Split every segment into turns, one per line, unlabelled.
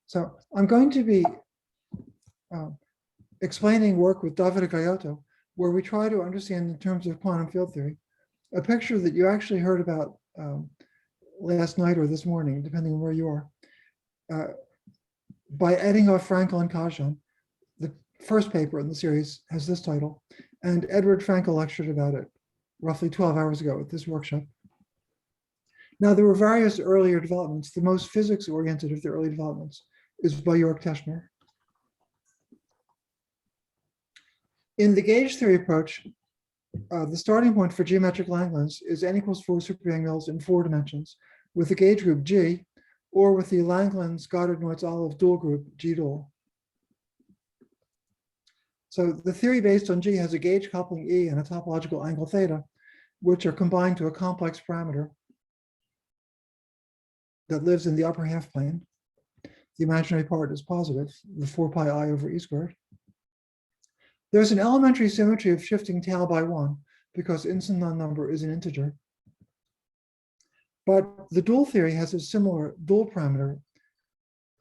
So I'm going to be explaining work with Davide Gaiotto, where we try to understand in terms of quantum field theory, a picture that you actually heard about last night or this morning, depending on where you are, by Eddinghoff, Frankel, and Kazan. The first paper in the series has this title, and Edward Frankel lectured about it roughly 12 hours ago at this workshop. Now, there were various earlier developments. The most physics-oriented of the early developments is by Jörg Teschner. In the gauge theory approach, the starting point for geometric Langlands is n equals 4 superpang-mills in 4 dimensions with the gauge group G, or with the Langlands Goddard-Neutz-Olive dual group G dual. So the theory based on G has a gauge coupling E and a topological angle theta, which are combined to a complex parameter that lives in the upper half plane. The imaginary part is positive, the 4 pi I over E squared. There's an elementary symmetry of shifting tau by 1 because instant non-number is an integer. But the dual theory has a similar dual parameter,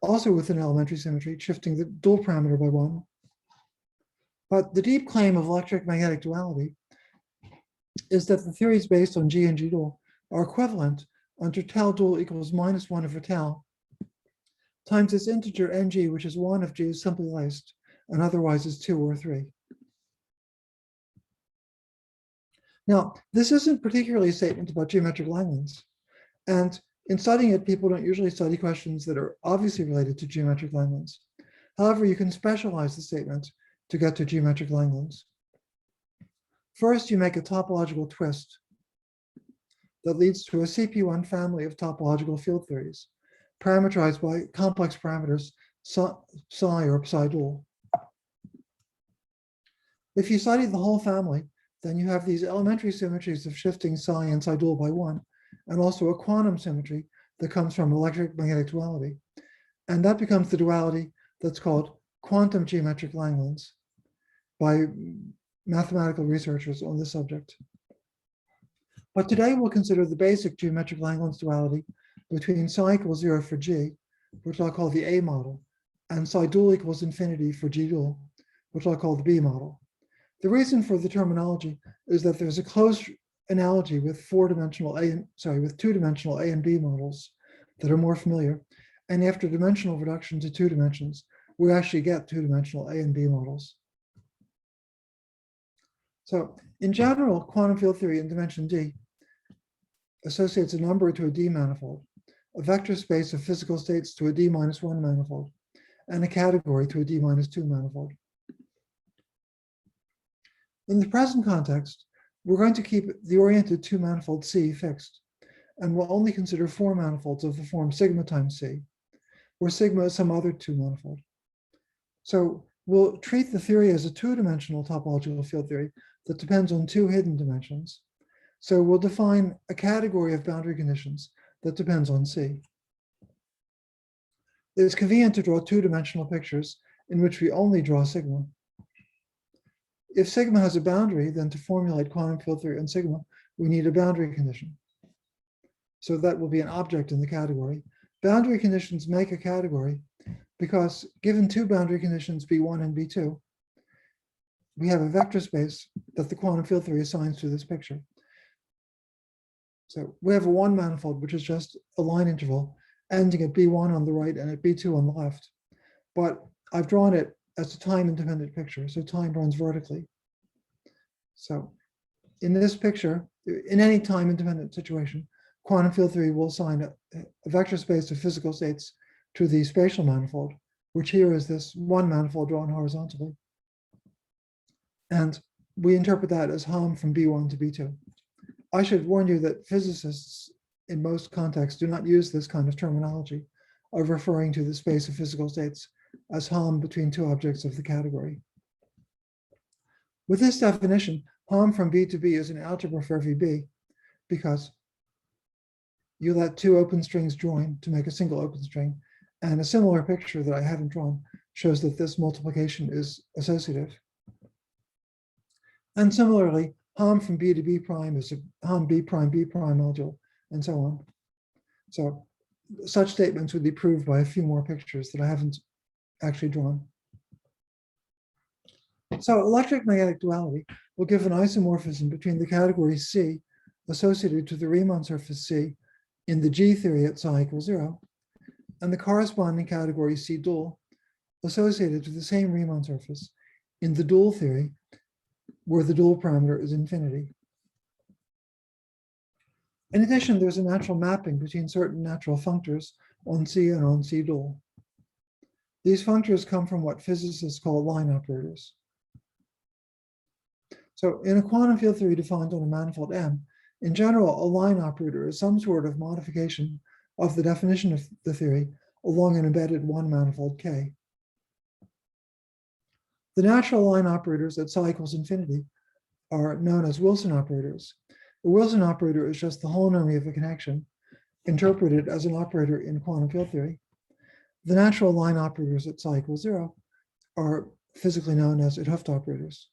also with an elementary symmetry, shifting the dual parameter by 1. But the deep claim of electric magnetic duality is that the theories based on G and G dual are equivalent under tau dual equals -1 over tau times this integer ng, which is 1 if G is simply laced, and otherwise is 2 or 3. Now, this isn't particularly a statement about geometric Langlands. And in studying it, people don't usually study questions that are obviously related to geometric Langlands. However, you can specialize the statement to get to geometric Langlands. First, you make a topological twist that leads to a CP1 family of topological field theories, parameterized by complex parameters psi or psi dual. If you study the whole family, then you have these elementary symmetries of shifting psi and psi dual by 1, and also a quantum symmetry that comes from electric magnetic duality. And that becomes the duality that's called quantum geometric Langlands by mathematical researchers on this subject. But today we'll consider the basic geometric Langlands duality between psi equals 0 for G, which I'll call the A model, and psi dual equals infinity for G dual, which I'll call the B model. The reason for the terminology is that there's a close analogy with two-dimensional A and B models that are more familiar. And after dimensional reduction to 2 dimensions, we actually get 2-dimensional A and B models. So in general, quantum field theory in dimension D associates a number to a D manifold, a vector space of physical states to a D-1 manifold, and a category to a D-2 manifold. In the present context, we're going to keep the oriented 2 manifold C fixed, and we'll only consider 4 manifolds of the form sigma times C, where sigma is some other 2 manifold. So we'll treat the theory as a 2-dimensional topological field theory that depends on 2 hidden dimensions. So we'll define a category of boundary conditions that depends on C. It's convenient to draw 2-dimensional pictures in which we only draw sigma. If sigma has a boundary, then to formulate quantum field theory on sigma, we need a boundary condition. So that will be an object in the category. Boundary conditions make a category because given 2 boundary conditions, B1 and B2, we have a vector space that the quantum field theory assigns to this picture. So we have a 1 manifold, which is just a line interval ending at B1 on the right and at B2 on the left. But I've drawn it as a time-independent picture, so time runs vertically. So in this picture, in any time-independent situation, quantum field theory will assign a vector space of physical states to the spatial manifold, which here is this 1 manifold drawn horizontally. And we interpret that as Hom from B1 to B2. I should warn you that physicists in most contexts do not use this kind of terminology of referring to the space of physical states as Hom between 2 objects of the category. With this definition, Hom from B to B is an algebra for every B because you let 2 open strings join to make a single open string. And a similar picture that I haven't drawn shows that this multiplication is associative. And similarly, Hom from B to B prime is a Hom B prime module, and so on. So such statements would be proved by a few more pictures that I haven't actually drawn. So electric-magnetic duality will give an isomorphism between the category C associated to the Riemann surface C in the G theory at psi equals 0, and the corresponding category C dual associated to the same Riemann surface in the dual theory where the dual parameter is infinity. In addition, there's a natural mapping between certain natural functors on C and on C dual. These functors come from what physicists call line operators. So in a quantum field theory defined on a manifold M, in general, a line operator is some sort of modification of the definition of the theory along an embedded one manifold K. The natural line operators at psi equals infinity are known as Wilson operators. The Wilson operator is just the holonomy of a connection interpreted as an operator in quantum field theory. The natural line operators at psi equals 0 are physically known as 't Hooft operators.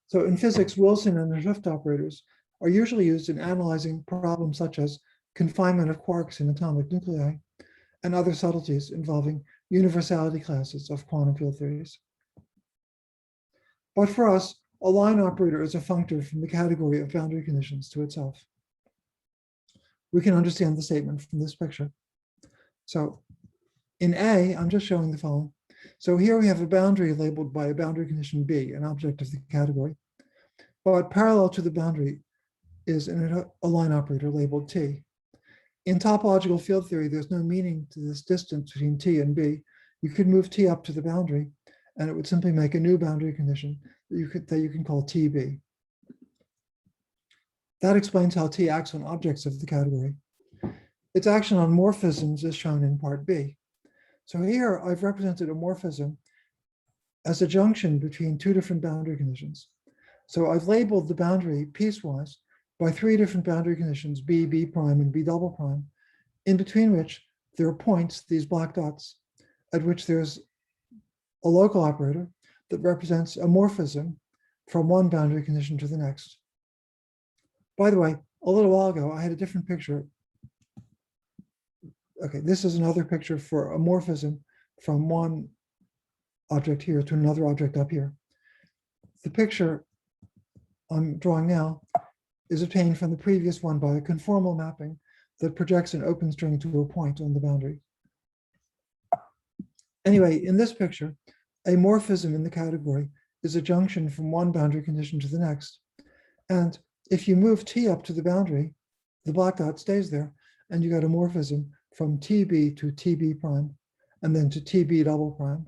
So in physics, Wilson and 't Hooft operators are usually used in analyzing problems such as confinement of quarks in atomic nuclei and other subtleties involving universality classes of quantum field theories. But for us, a line operator is a functor from the category of boundary conditions to itself. We can understand the statement from this picture. So in A, I'm just showing the following. So here we have a boundary labeled by a boundary condition B, an object of the category. But parallel to the boundary is a line operator labeled T. In topological field theory, there's no meaning to this distance between T and B. You could move T up to the boundary, and it would simply make a new boundary condition that you can call TB. That explains how T acts on objects of the category. Its action on morphisms is shown in part B. So here I've represented a morphism as a junction between two different boundary conditions. So I've labeled the boundary piecewise by three different boundary conditions, B, B prime, and B double prime, in between which there are points, these black dots, at which there's a local operator that represents a morphism from one boundary condition to the next. By the way, a little while ago, I had a different picture. Okay, this is another picture for a morphism from one object here to another object up here. The picture I'm drawing now is obtained from the previous one by a conformal mapping that projects an open string to a point on the boundary. Anyway, in this picture, a morphism in the category is a junction from one boundary condition to the next. And if you move T up to the boundary, the black dot stays there, and you get a morphism from TB to TB prime, and then to TB double prime.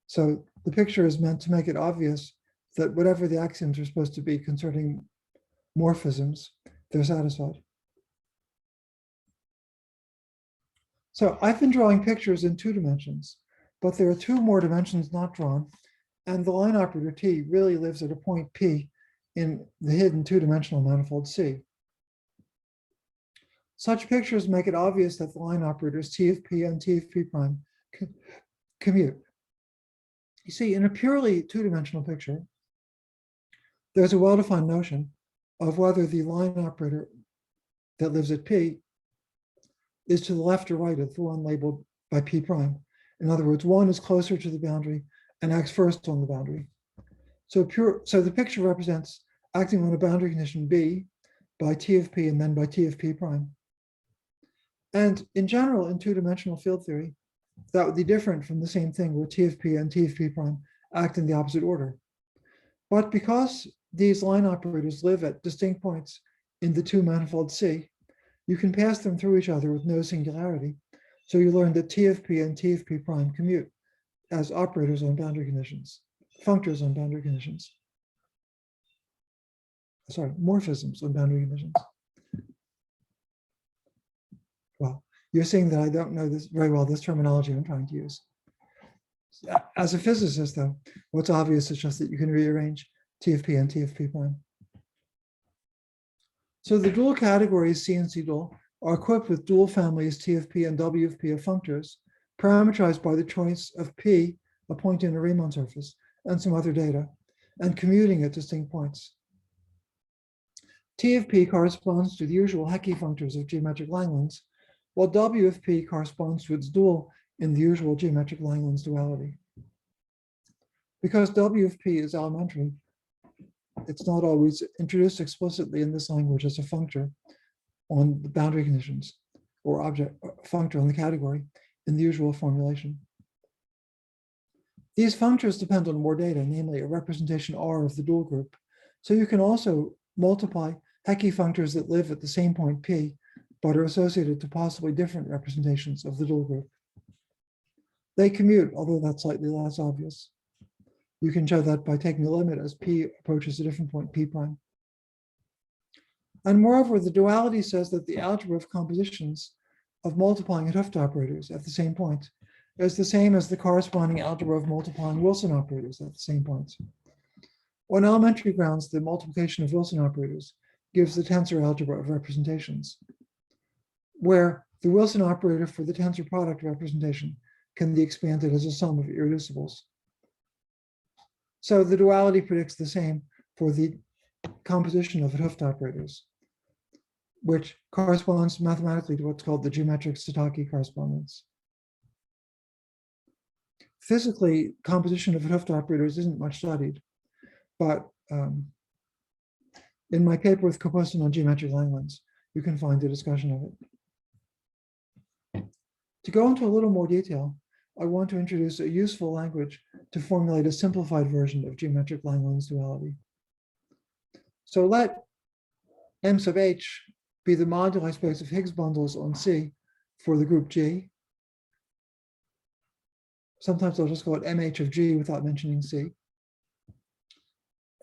So the picture is meant to make it obvious that whatever the axioms are supposed to be concerning morphisms, they're satisfied. So I've been drawing pictures in 2 dimensions, but there are 2 more dimensions not drawn, and the line operator T really lives at a point P in the hidden 2-dimensional manifold C. Such pictures make it obvious that the line operators T of P and T of P prime commute. You see, in a purely 2-dimensional picture, there's a well-defined notion of whether the line operator that lives at P is to the left or right of the one labeled by P prime. In other words, one is closer to the boundary and acts first on the boundary. So the picture represents acting on a boundary condition B by T of P and then by T of P prime. And in general, in 2-dimensional field theory, that would be different from the same thing where T of P and T of P prime act in the opposite order. But because these line operators live at distinct points in the 2-manifold C, you can pass them through each other with no singularity. So you learn that T of P and T of P prime commute as operators on boundary conditions, functors on boundary conditions. Sorry, morphisms on boundary conditions. Well, you're seeing that I don't know this very well, this terminology I'm trying to use. As a physicist, though, what's obvious is just that you can rearrange T of P and T of P prime. So the dual categories C and C dual are equipped with dual families T of P and W of P of functors, parameterized by the choice of P, a point in a Riemann surface, and some other data, and commuting at distinct points. T of P corresponds to the usual Hecke functors of geometric Langlands, while W of P corresponds to its dual in the usual geometric Langlands duality. Because W of P is elementary, it's not always introduced explicitly in this language as a functor on the boundary conditions or object functor on the category in the usual formulation. These functors depend on more data, namely a representation R of the dual group. So you can also multiply Hecke functors that live at the same point P, but are associated to possibly different representations of the dual group. They commute, although that's slightly less obvious. You can show that by taking a limit as P approaches a different point P prime. And moreover, the duality says that the algebra of compositions of multiplying at Hooft operators at the same point is the same as the corresponding algebra of multiplying Wilson operators at the same points. On elementary grounds, the multiplication of Wilson operators gives the tensor algebra of representations, where the Wilson operator for the tensor product representation can be expanded as a sum of irreducibles. So the duality predicts the same for the composition of Hooft operators, which corresponds mathematically to what's called the geometric Satake correspondence. Physically, composition of Hooft operators isn't much studied, but in my paper with Coisotropic on geometric Langlands, you can find a discussion of it. To go into a little more detail, I want to introduce a useful language to formulate a simplified version of geometric Langlands duality. So let M sub H be the moduli space of Higgs bundles on C for the group G. Sometimes I'll just call it MH of G without mentioning C.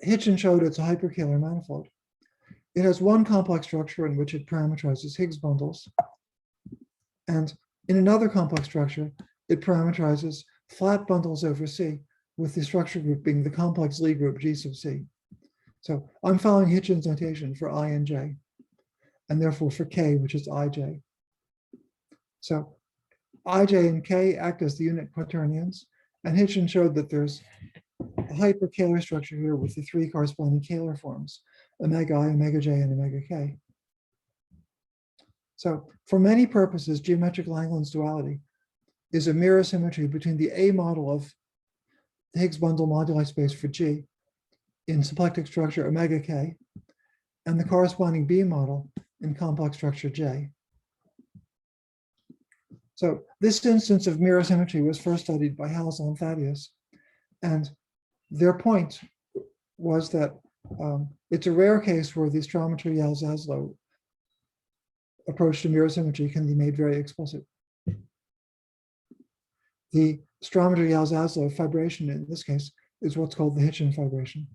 Hitchin showed it's a hyperkähler manifold. It has one complex structure in which it parameterizes Higgs bundles. And in another complex structure, it parameterizes flat bundles over C, with the structure group being the complex Lie group G sub C. So I'm following Hitchin's notation for I and J, and therefore for K, which is IJ. So IJ and K act as the unit quaternions, and Hitchin showed that there's a hyperkähler structure here with the three corresponding Kähler forms, omega I, omega J, and omega K. So for many purposes, geometric Langlands duality is a mirror symmetry between the A model of the Higgs bundle moduli space for G in symplectic structure omega K and the corresponding B model in complex structure J. So this instance of mirror symmetry was first studied by Halsall and Thaddeus, and their point was that it's a rare case where the Strometer-Yale-Zaslow approach to mirror symmetry can be made very explicit. The Strometer-Yale-Zaslow fibration in this case is what's called the Hitchin fibration.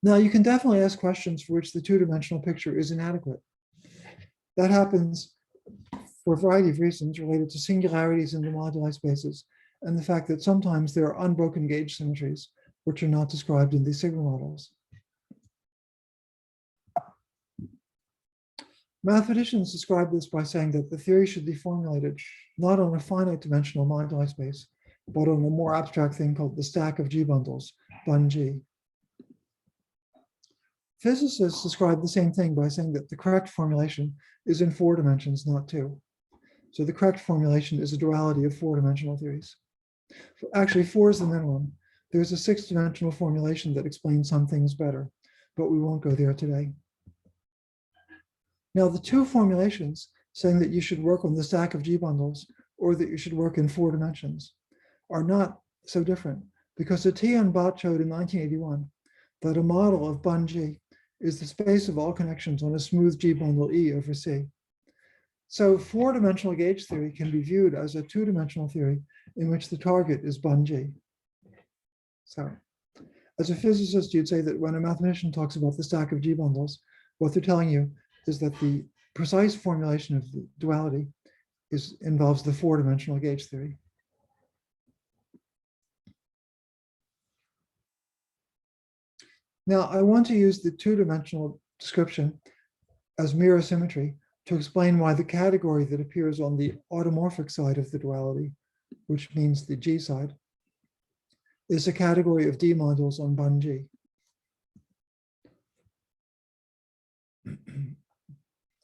Now you can definitely ask questions for which the two-dimensional picture is inadequate. That happens for a variety of reasons related to singularities in the moduli spaces and the fact that sometimes there are unbroken gauge symmetries which are not described in these sigma models. Mathematicians describe this by saying that the theory should be formulated not on a finite dimensional moduli space, but on a more abstract thing called the stack of G bundles, bun G. Physicists describe the same thing by saying that the correct formulation is in 4 dimensions, not 2. So the correct formulation is a duality of 4-dimensional theories. Actually, 4 is the minimum. There's a 6-dimensional formulation that explains some things better, but we won't go there today. Now, the 2 formulations saying that you should work on the stack of G bundles or that you should work in 4 dimensions are not so different, because Atiyah and Bott showed in 1981 that a model of bun G is the space of all connections on a smooth G bundle E over C. So 4-dimensional gauge theory can be viewed as a 2-dimensional theory in which the target is bun G. So as a physicist, you'd say that when a mathematician talks about the stack of G bundles, what they're telling you is that the precise formulation of the duality involves the 4-dimensional gauge theory. Now, I want to use the 2-dimensional description as mirror symmetry to explain why the category that appears on the automorphic side of the duality, which means the G side, is a category of D modules on bun G.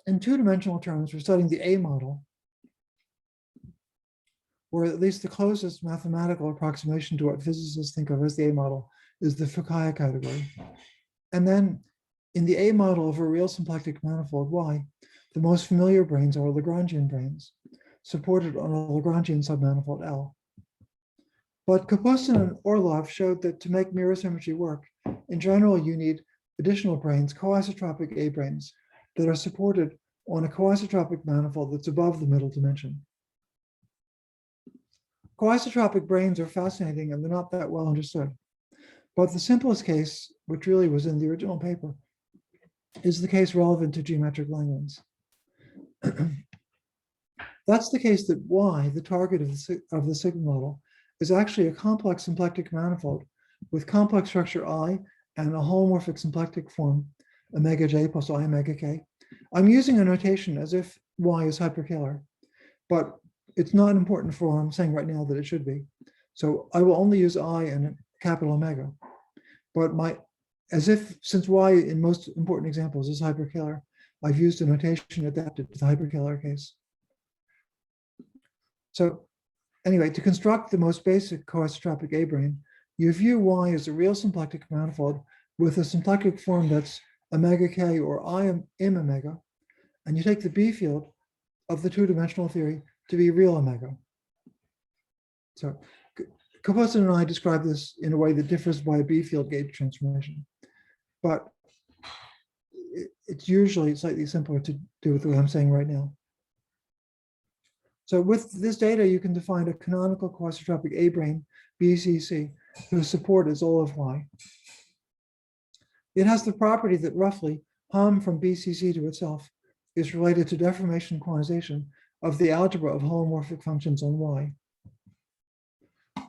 In two-dimensional terms, we're studying the A model, or at least the closest mathematical approximation to what physicists think of as the A model is the Fukaya category. And then in the A model of a real symplectic manifold Y, the most familiar branes are Lagrangian branes, supported on a Lagrangian submanifold L. But Kapustin and Orlov showed that to make mirror symmetry work, in general, you need additional branes, coisotropic A-branes, that are supported on a coisotropic manifold that's above the middle dimension. Coisotropic branes are fascinating and they're not that well understood. But the simplest case, which really was in the original paper, is the case relevant to geometric Langlands. That's the case that Y, the target of the sigma model, is actually a complex symplectic manifold with complex structure I and a holomorphic symplectic form, omega j plus I omega k. I'm using a notation as if Y is hyperkähler, but it's not important for what I'm saying right now that it should be. So I will only use I and capital omega. But since Y in most important examples is hyperkähler, I've used a notation adapted to the hyperkähler case. So anyway, to construct the most basic coisotropic A-brane, you view Y as a real symplectic manifold with a symplectic form that's omega k or I m omega, and you take the B field of the two-dimensional theory to be real omega. So Kapustin and I describe this in a way that differs by a B field gauge transformation, but it's usually slightly simpler to do with what I'm saying right now. So with this data, you can define a canonical coisotropic A-brane, BCC, whose support is all of Y. It has the property that roughly Hom from BCC to itself is related to deformation quantization of the algebra of holomorphic functions on Y.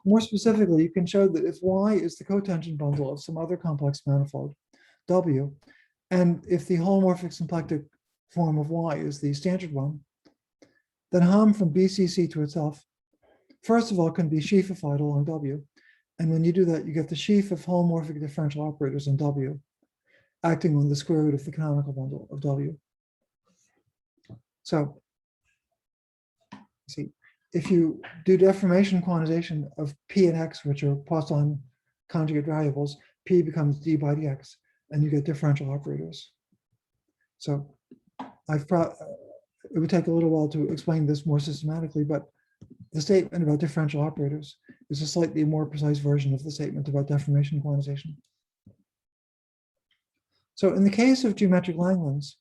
More specifically, you can show that if Y is the cotangent bundle of some other complex manifold, W, and if the holomorphic symplectic form of Y is the standard one, then Hom from BCC to itself, first of all, can be sheafified along W. And when you do that, you get the sheaf of holomorphic differential operators on W, acting on the square root of the canonical bundle of W. So, see, if you do deformation quantization of P and X, which are Poisson conjugate variables, P becomes d by dx, and you get differential operators. So it would take a little while to explain this more systematically, but the statement about differential operators is a slightly more precise version of the statement about deformation quantization. So in the case of geometric Langlands,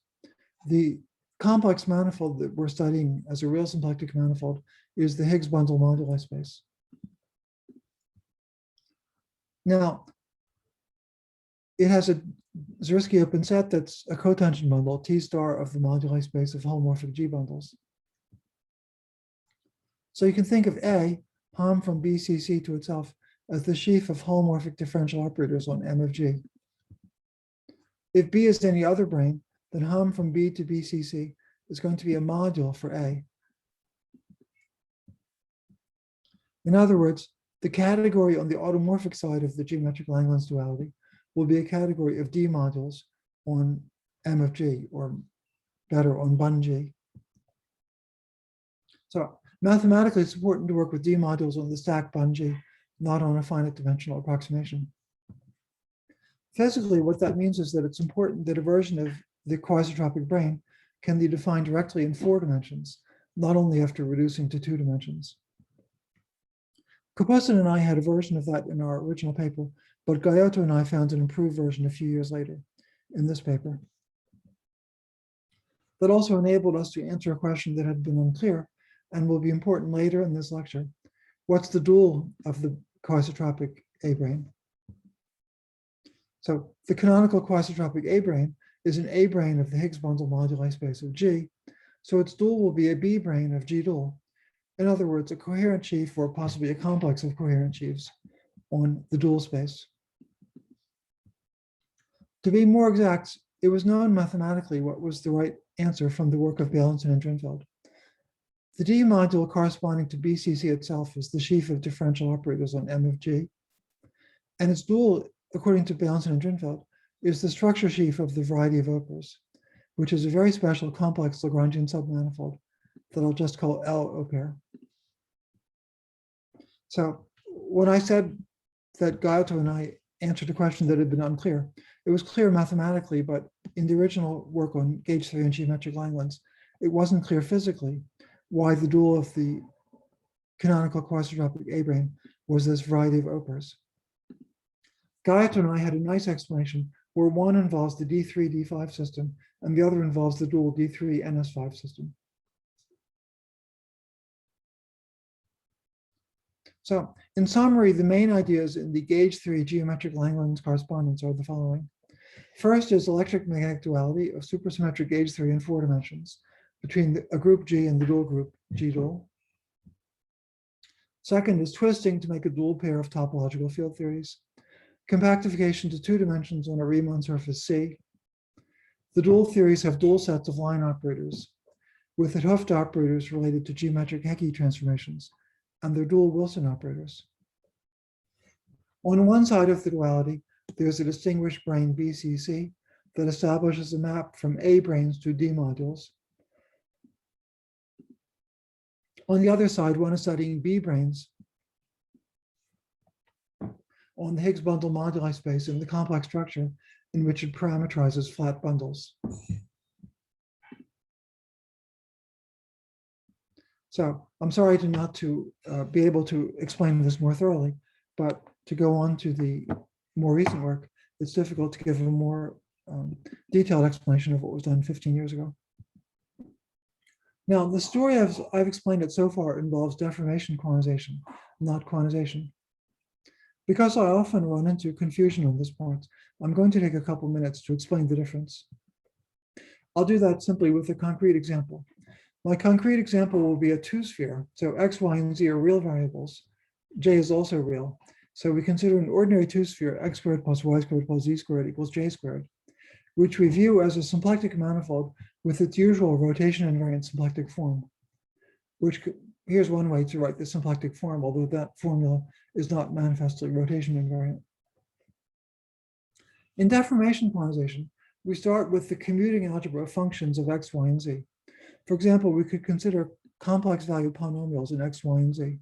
the complex manifold that we're studying as a real symplectic manifold is the Higgs bundle moduli space. Now, it has a Zariski open set that's a cotangent bundle, T star of the moduli space of holomorphic G bundles. So you can think of A, Hom from BCC to itself, as the sheaf of holomorphic differential operators on M of G. If B is any other brane, then Hom from B to BCC is going to be a module for A. In other words, the category on the automorphic side of the geometric Langlands duality will be a category of D modules on M of G, or better, on Bun G. So mathematically, it's important to work with D modules on the stack Bun G, not on a finite dimensional approximation. Physically, what that means is that it's important that a version of the coisotropic brane can be defined directly in 4 dimensions, not only after reducing to 2 dimensions. Kapustin and I had a version of that in our original paper, but Gaiotto and I found an improved version a few years later in this paper. That also enabled us to answer a question that had been unclear and will be important later in this lecture. What's the dual of the coisotropic A-brane? So the canonical coisotropic A-brane is an A-brane of the Higgs bundle moduli space of G, so its dual will be a B-brane of G dual. In other words, a coherent sheaf or possibly a complex of coherent sheaves on the dual space. To be more exact, it was known mathematically what was the right answer from the work of Beilinson and Drinfeld. The D module corresponding to BCC itself is the sheaf of differential operators on M of G, and its dual, according to Beilinson and Drinfeld, is the structure sheaf of the variety of Opers. which is a very special complex Lagrangian submanifold that I'll just call L-Oper. So when I said that Gaito and I answered a question that had been unclear, it was clear mathematically, but in the original work on gauge theory and geometric Langlands, it wasn't clear physically why the dual of the canonical Coisotropic A-brane was this variety of Opers. Gaito and I had a nice explanation where one involves the D3-D5 system and the other involves the dual D3-NS5 system. So in summary, the main ideas in the gauge theory geometric Langlands correspondence are the following. First is electric magnetic duality of supersymmetric gauge theory in 4 dimensions between a group G and the dual group G dual. Second is twisting to make a dual pair of topological field theories. Compactification to 2 dimensions on a Riemann surface C. The dual theories have dual sets of line operators with the Hooft operators related to geometric Hecke transformations and their dual Wilson operators. On one side of the duality, there's a distinguished brane BCC that establishes a map from A-branes to D modules. On the other side, one is studying B-branes on the Higgs bundle moduli space in the complex structure in which it parameterizes flat bundles. So I'm sorry to not to be able to explain this more thoroughly, but to go on to the more recent work, it's difficult to give a more detailed explanation of what was done 15 years ago. Now, the story I've explained it so far involves deformation quantization, not quantization. Because I often run into confusion on this point, I'm going to take a couple minutes to explain the difference. I'll do that simply with a concrete example. My concrete example will be a 2-sphere. So X, Y, and Z are real variables. J is also real. So we consider an ordinary 2-sphere, X squared plus Y squared plus Z squared equals J squared, which we view as a symplectic manifold with its usual rotation invariant symplectic form, which here's one way to write the symplectic form, although that formula is not manifestly rotation invariant. In deformation quantization, we start with the commuting algebra of functions of X, Y, and Z. For example, we could consider complex valued polynomials in X, Y, and Z.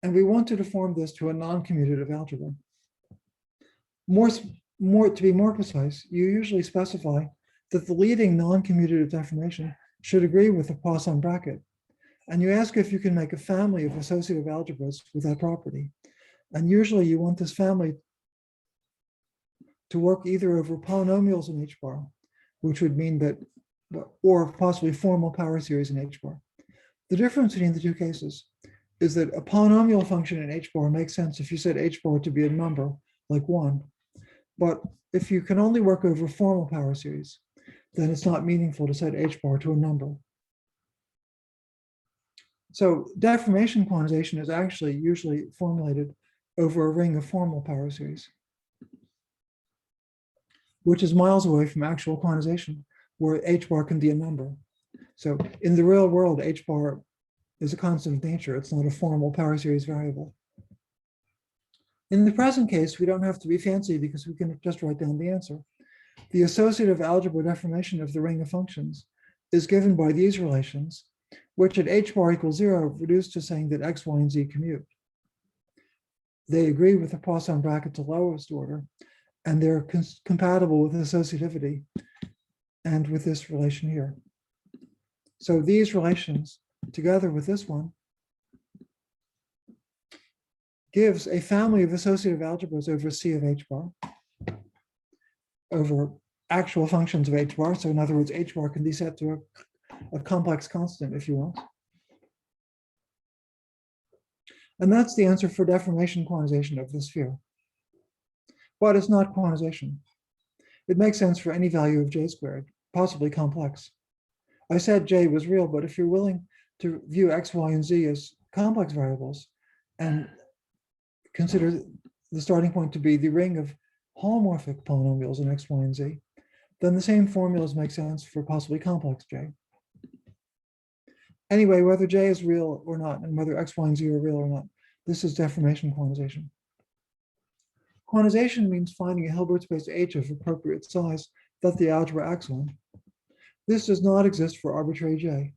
And we want to deform this to a non-commutative algebra. To be more precise, you usually specify that the leading non-commutative deformation should agree with the Poisson bracket. And you ask if you can make a family of associative algebras with that property. And usually you want this family to work either over polynomials in H bar, which would mean that, or possibly formal power series in H bar. The difference between the two cases is that a polynomial function in H bar makes sense if you set H bar to be a number like 1. But if you can only work over formal power series, then it's not meaningful to set H bar to a number. So deformation quantization is actually usually formulated over a ring of formal power series, which is miles away from actual quantization, where H bar can be a number. So in the real world, H bar is a constant of nature. It's not a formal power series variable. In the present case, we don't have to be fancy because we can just write down the answer. The associative algebra deformation of the ring of functions is given by these relations, which at H bar equals 0 reduce to saying that X, Y, and Z commute. They agree with the Poisson bracket to lowest order, and they're compatible with associativity and with this relation here. So these relations, together with this one, gives a family of associative algebras over C of H bar, over actual functions of H bar. So in other words, H bar can be set to a complex constant if you want. And that's the answer for deformation quantization of the sphere. But it's not quantization. It makes sense for any value of J squared, possibly complex. I said J was real, but if you're willing to view X, Y, and Z as complex variables and consider the starting point to be the ring of holomorphic polynomials in X, Y, and Z, then the same formulas make sense for possibly complex J. Anyway, whether J is real or not, and whether X, Y, and Z are real or not, this is deformation quantization. Quantization means finding a Hilbert space H of appropriate size that the algebra acts on. This does not exist for arbitrary J.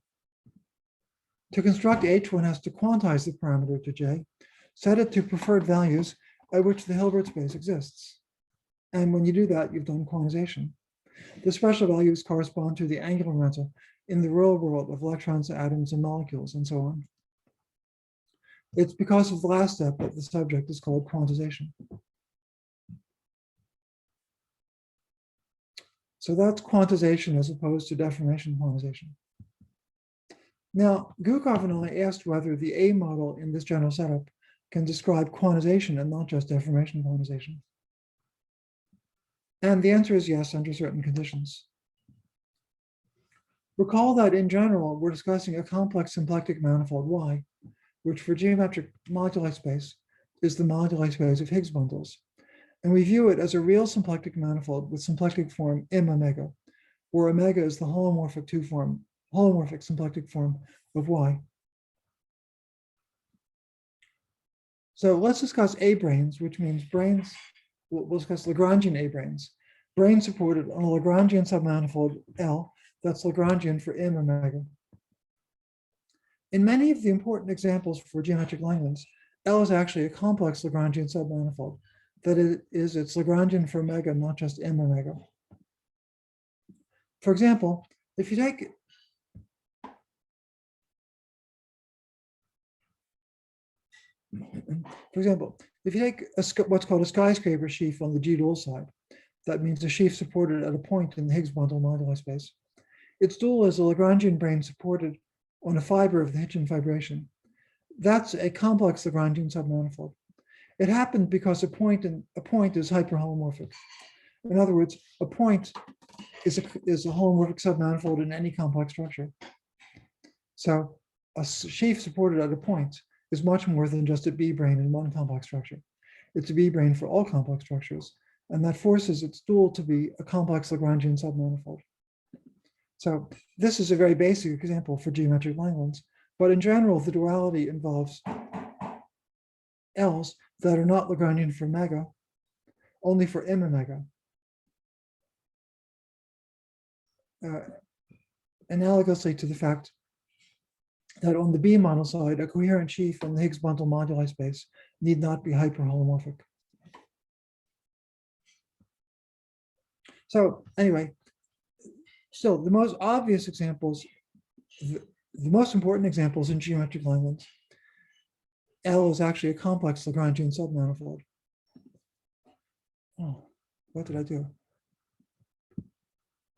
To construct H, one has to quantize the parameter to J, set it to preferred values at which the Hilbert space exists. And when you do that, you've done quantization. The special values correspond to the angular momentum in the real world of electrons, atoms, and molecules, and so on. It's because of the last step that the subject is called quantization. So that's quantization as opposed to deformation quantization. Now, Gukov and I asked whether the A model in this general setup can describe quantization and not just deformation quantization. And the answer is yes, under certain conditions. Recall that in general, we're discussing a complex symplectic manifold Y, which for geometric moduli space is the moduli space of Higgs bundles. And we view it as a real symplectic manifold with symplectic form M omega, where omega is the holomorphic symplectic form of Y. So let's discuss A-branes, which means branes. We'll discuss Lagrangian A-branes. Branes supported on a Lagrangian submanifold L that's Lagrangian for M omega. In many of the important examples for geometric Langlands, L is actually a complex Lagrangian submanifold. That it's Lagrangian for omega, not just M omega. For example, if you take what's called a skyscraper sheaf on the G-dual side, that means a sheaf supported at a point in the Higgs bundle moduli space. Its dual is a Lagrangian brane supported on a fiber of the Hitchin fibration. That's a complex Lagrangian submanifold. It happened because a point is hyperholomorphic. In other words, a point is a holomorphic submanifold in any complex structure. So a sheaf supported at a point is much more than just a B-brane in one complex structure. It's a B-brane for all complex structures, and that forces its dual to be a complex Lagrangian submanifold. So this is a very basic example for geometric Langlands, but in general, the duality involves L's that are not Lagrangian for omega, only for M omega. Analogously to the fact that on the B model side, a coherent sheaf in the Higgs bundle moduli space need not be hyperholomorphic. So anyway, still the most obvious examples, the most important examples in geometric Langlands, L is actually a complex Lagrangian submanifold. Oh, what did I do?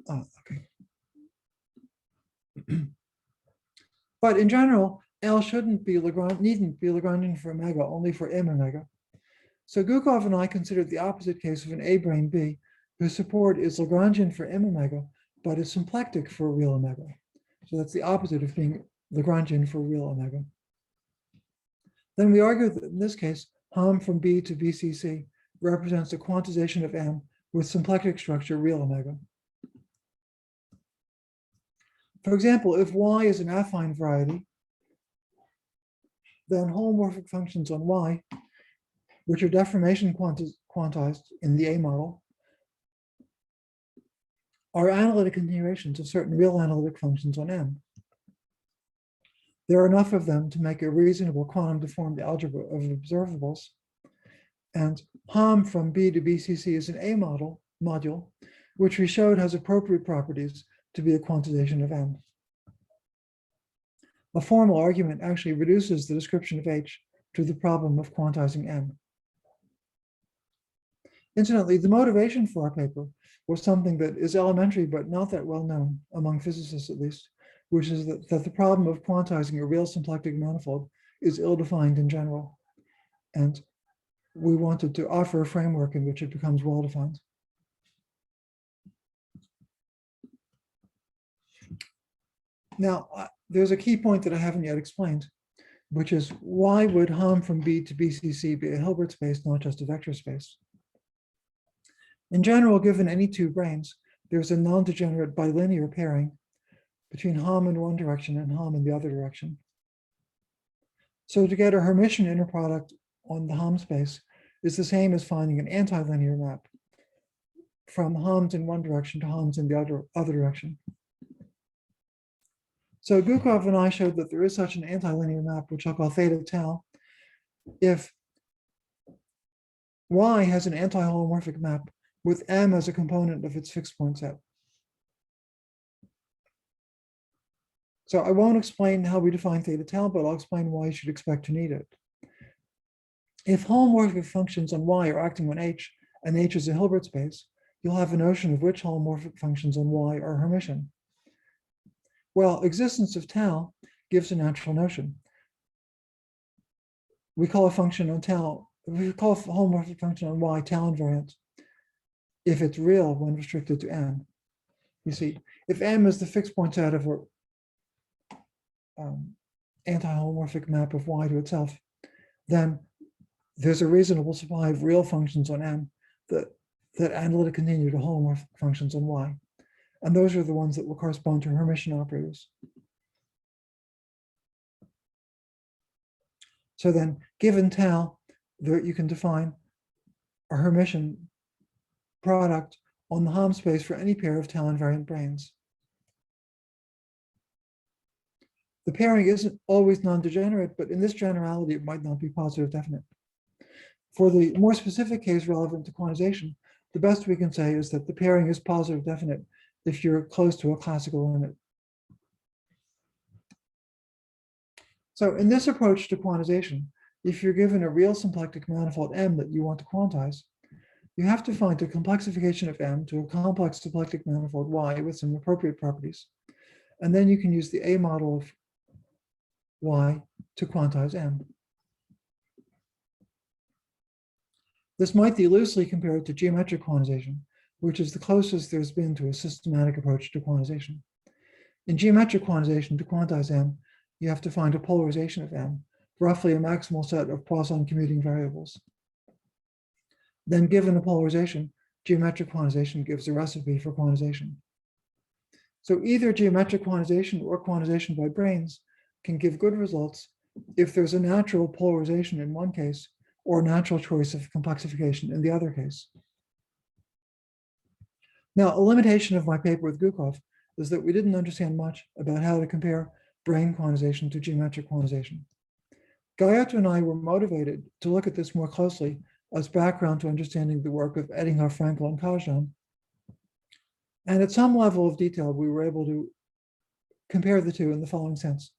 Oh, okay. But in general, L needn't be Lagrangian for omega, only for M omega. So Gukov and I considered the opposite case of an A-brane B, whose support is Lagrangian for M omega, but is symplectic for real omega. So that's the opposite of being Lagrangian for real omega. Then we argue that in this case, Hom from B to BCC represents a quantization of M with symplectic structure real omega. For example, if Y is an affine variety, then holomorphic functions on Y, which are deformation quantized in the A model, are analytic continuations of certain real analytic functions on M. There are enough of them to make a reasonable quantum deformed algebra of observables. And Hom from B to BCC is an A module, which we showed has appropriate properties to be a quantization of M. A formal argument actually reduces the description of H to the problem of quantizing M. Incidentally, the motivation for our paper was something that is elementary but not that well known, among physicists at least, which is that the problem of quantizing a real symplectic manifold is ill-defined in general. And we wanted to offer a framework in which it becomes well-defined. Now, there's a key point that I haven't yet explained, which is why would Hom from B to BCC be a Hilbert space, not just a vector space? In general, given any two branes, there's a non-degenerate bilinear pairing between Hom in one direction and Hom in the other direction. So to get a Hermitian inner product on the Hom space is the same as finding an antilinear map from Hams in one direction to Hams in the other direction. So Gukov and I showed that there is such an antilinear map, which I'll call theta tau, if Y has an anti-holomorphic map with M as a component of its fixed point set. So I won't explain how we define theta tau, but I'll explain why you should expect to need it. If holomorphic functions on Y are acting on H, and H is a Hilbert space, you'll have a notion of which holomorphic functions on Y are Hermitian. Well, existence of tau gives a natural notion. We call a function on tau, we call a holomorphic function on Y tau invariant if it's real when restricted to M. You see, if M is the fixed point set of an anti-holomorphic map of Y to itself, then there's a reasonable supply of real functions on M that analytically continue to holomorphic functions on Y. And those are the ones that will correspond to Hermitian operators. So then, given tau, you can define a Hermitian product on the Hom space for any pair of tau invariant branes. The pairing isn't always non-degenerate, but in this generality, it might not be positive definite. For the more specific case relevant to quantization, the best we can say is that the pairing is positive definite if you're close to a classical limit. So in this approach to quantization, if you're given a real symplectic manifold M that you want to quantize, you have to find a complexification of M to a complex symplectic manifold Y with some appropriate properties. And then you can use the A model of Y to quantize M. This might be loosely compared to geometric quantization, which is the closest there's been to a systematic approach to quantization. In geometric quantization, to quantize M, you have to find a polarization of M, roughly a maximal set of Poisson commuting variables. Then given the polarization, geometric quantization gives a recipe for quantization. So either geometric quantization or quantization by branes can give good results if there's a natural polarization in one case or a natural choice of complexification in the other case. Now, a limitation of my paper with Gukov is that we didn't understand much about how to compare brane quantization to geometric quantization. Gayatri and I were motivated to look at this more closely as background to understanding the work of Eddinghoff, Frankel, and Kazan. And at some level of detail, we were able to compare the two in the following sense.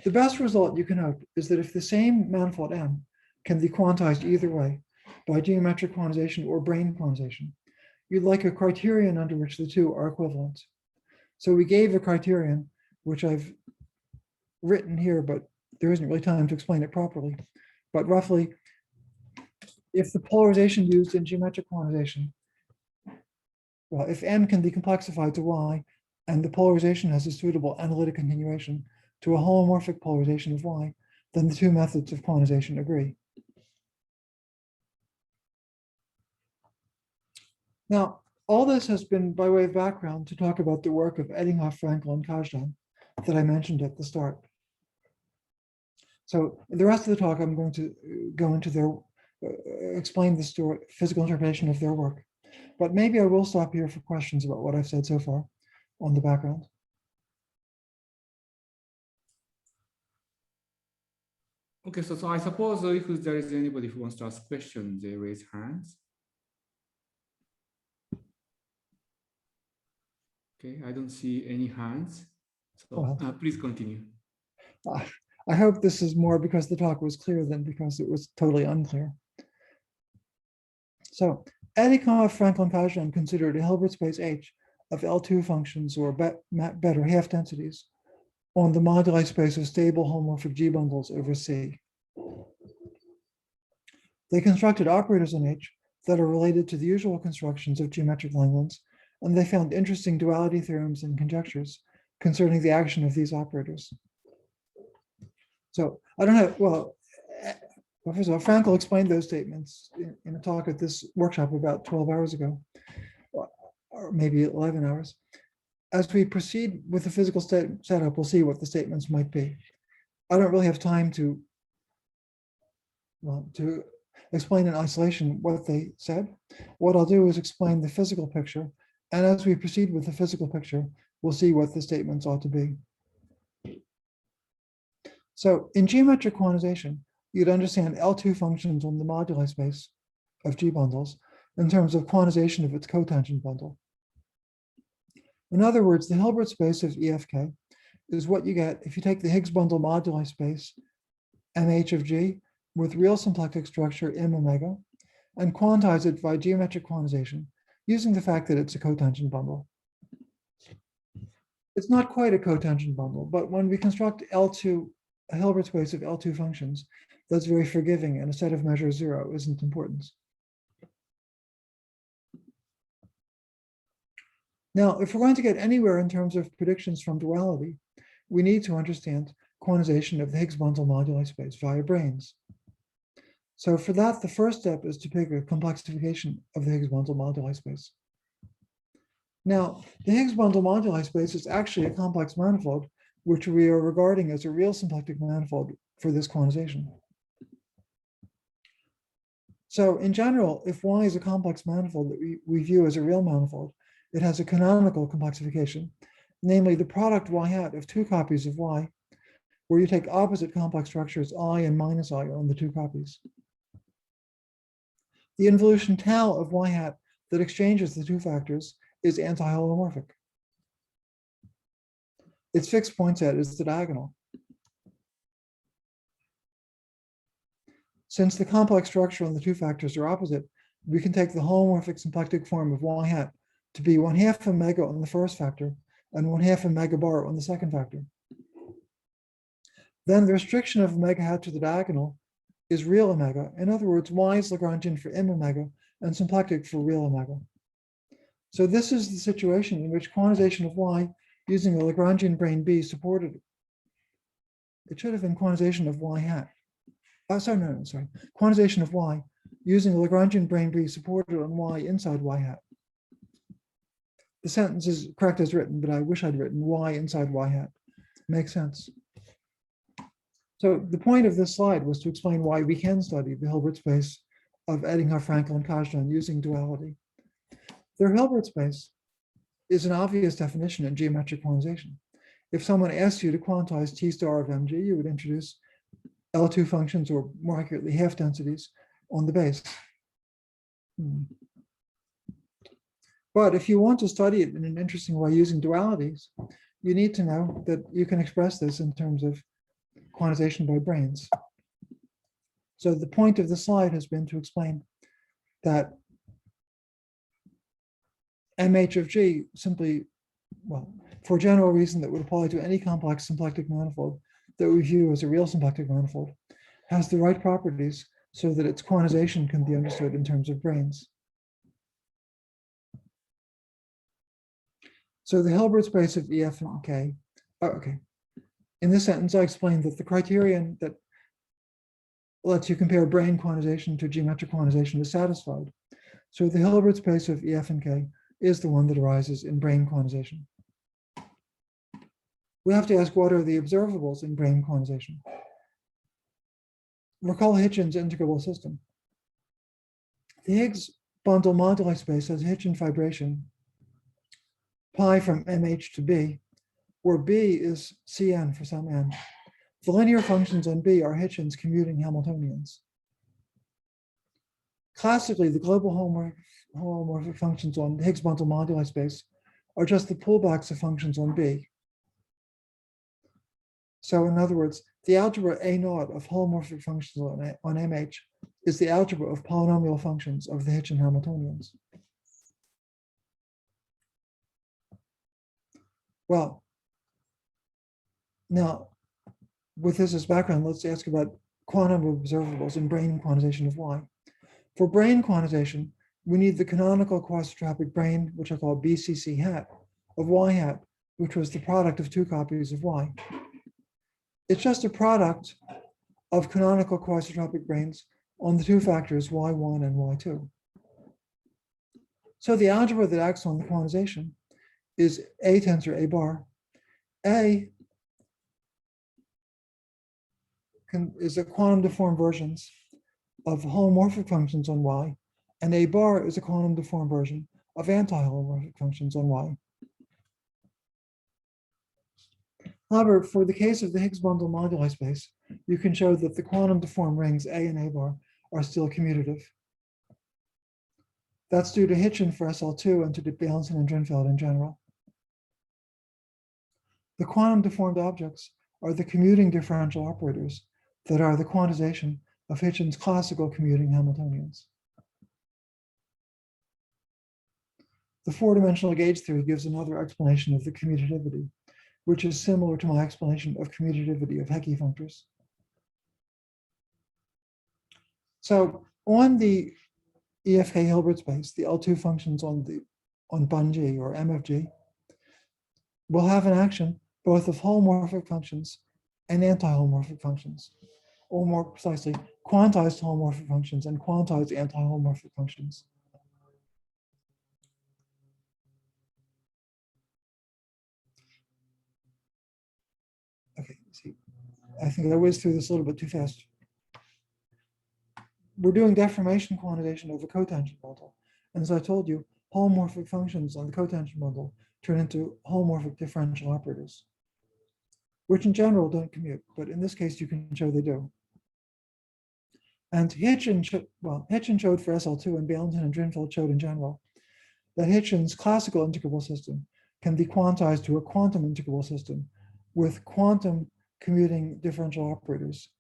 The best result you can hope is that if the same manifold M can be quantized either way, by geometric quantization or brane quantization, you'd like a criterion under which the two are equivalent. So we gave a criterion, which I've written here, but there isn't really time to explain it properly. But roughly, if the polarization used in geometric quantization, well, if M can be complexified to Y, and the polarization has a suitable analytic continuation to a holomorphic polarization of Y, then the two methods of quantization agree. Now, all this has been by way of background to talk about the work of Eddinghoff, Frankel, and Kazan that I mentioned at the start. So the rest of the talk, I'm going to go into their, explain the physical interpretation of their work. But maybe I will stop here for questions about what I've said so far on the background.
Okay, so I suppose if there is anybody who wants to ask questions, they raise hands. Okay, I don't see any hands. So please continue.
I hope this is more because the talk was clear than because it was totally unclear. So Eddinghoff, Frankel, and Kazan considered a Hilbert space H of L2 functions or better half densities on the moduli space of stable homomorphic G bundles over C. They constructed operators on H that are related to the usual constructions of geometric Langlands, and they found interesting duality theorems and conjectures concerning the action of these operators. So I don't have, well, first of all, Frankel explained those statements in a talk at this workshop about 12 hours ago, or maybe 11 hours. As we proceed with the physical setup, we'll see what the statements might be. I don't really have time to explain in isolation what they said. What I'll do is explain the physical picture. And as we proceed with the physical picture, we'll see what the statements ought to be. So in geometric quantization, you'd understand L2 functions on the moduli space of G bundles in terms of quantization of its cotangent bundle. In other words, the Hilbert space of EFK is what you get if you take the Higgs bundle moduli space MH of G with real symplectic structure M omega and quantize it by geometric quantization using the fact that it's a cotangent bundle. It's not quite a cotangent bundle, but when we construct L2, a Hilbert space of L2 functions, that's very forgiving, and a set of measure 0 isn't important. Now, if we're going to get anywhere in terms of predictions from duality, we need to understand quantization of the Higgs bundle moduli space via branes. So for that, the first step is to pick a complexification of the Higgs bundle moduli space. Now, the Higgs bundle moduli space is actually a complex manifold, which we are regarding as a real symplectic manifold for this quantization. So in general, if Y is a complex manifold that we view as a real manifold, it has a canonical complexification, namely the product Y hat of two copies of Y, where you take opposite complex structures I and minus I on the two copies. The involution tau of Y hat that exchanges the two factors is anti-holomorphic. Its fixed point set is the diagonal. Since the complex structure on the two factors are opposite, we can take the holomorphic symplectic form of Y hat to be 1/2 omega on the first factor and 1/2 omega bar on the second factor. Then the restriction of omega hat to the diagonal is real omega. In other words, Y is Lagrangian for M omega and symplectic for real omega. So this is the situation in which quantization of Y using a Lagrangian brane B supported. It should have been quantization of Y hat. Sorry. Quantization of Y using a Lagrangian brane B supported on Y inside Y hat. The sentence is correct as written, but I wish I'd written Y inside Y hat. Makes sense. So the point of this slide was to explain why we can study the Hilbert space of Eddinghaus, Frankel, and Kazhdan using duality. Their Hilbert space is an obvious definition in geometric quantization. If someone asked you to quantize T star of MG, you would introduce L2 functions, or more accurately, half densities on the base. But if you want to study it in an interesting way using dualities, you need to know that you can express this in terms of quantization by branes. So the point of the slide has been to explain that MH of G simply, well, for a general reason that would apply to any complex symplectic manifold that we view as a real symplectic manifold, has the right properties so that its quantization can be understood in terms of branes. So the Hilbert space of EF and K, okay. In this sentence, I explained that the criterion that lets you compare brane quantization to geometric quantization is satisfied. So the Hilbert space of EF and K is the one that arises in brane quantization. We have to ask, what are the observables in brane quantization? Recall Hitchin's integrable system. The Higgs bundle moduli space has Hitchin fibration pi from MH to B, where B is Cn for some n. The linear functions on B are Hitchin's commuting Hamiltonians. Classically, the global holomorphic functions on the Higgs bundle moduli space are just the pullbacks of functions on B. So in other words, the algebra A0 of holomorphic functions on MH is the algebra of polynomial functions of the Hitchin Hamiltonians. Well, now, with this as background, let's ask about quantum observables in brane quantization of Y. For brane quantization, we need the canonical coisotropic brane, which I call BCC hat, of Y hat, which was the product of two copies of Y. It's just a product of canonical coisotropic branes on the two factors Y1 and Y2. So the algebra that acts on the quantization is A tensor A bar. A is a quantum deformed versions of holomorphic functions on Y, and A bar is a quantum deformed version of anti-holomorphic functions on Y. However, for the case of the Higgs bundle moduli space, you can show that the quantum deformed rings A and A bar are still commutative. That's due to Hitchin for SL2 and to Bailenson and Drinfeld in general. The quantum deformed objects are the commuting differential operators that are the quantization of Hitchin's classical commuting Hamiltonians. The four-dimensional gauge theory gives another explanation of the commutativity, which is similar to my explanation of commutativity of Hecke functors. So on the EFK Hilbert space, the L2 functions on Bun-G or MFG will have an action both of holomorphic functions and anti-holomorphic functions, or more precisely, quantized holomorphic functions and quantized anti-holomorphic functions. Okay, see, I think I whizzed through this a little bit too fast. We're doing deformation quantization of the cotangent bundle. And as I told you, holomorphic functions on the cotangent bundle turn into holomorphic differential operators, which in general don't commute, but in this case, you can show they do. And Hitchin showed for SL2 and Bailenson and Drinfeld showed in general that Hitchin's classical integrable system can be quantized to a quantum integrable system with quantum commuting differential operators,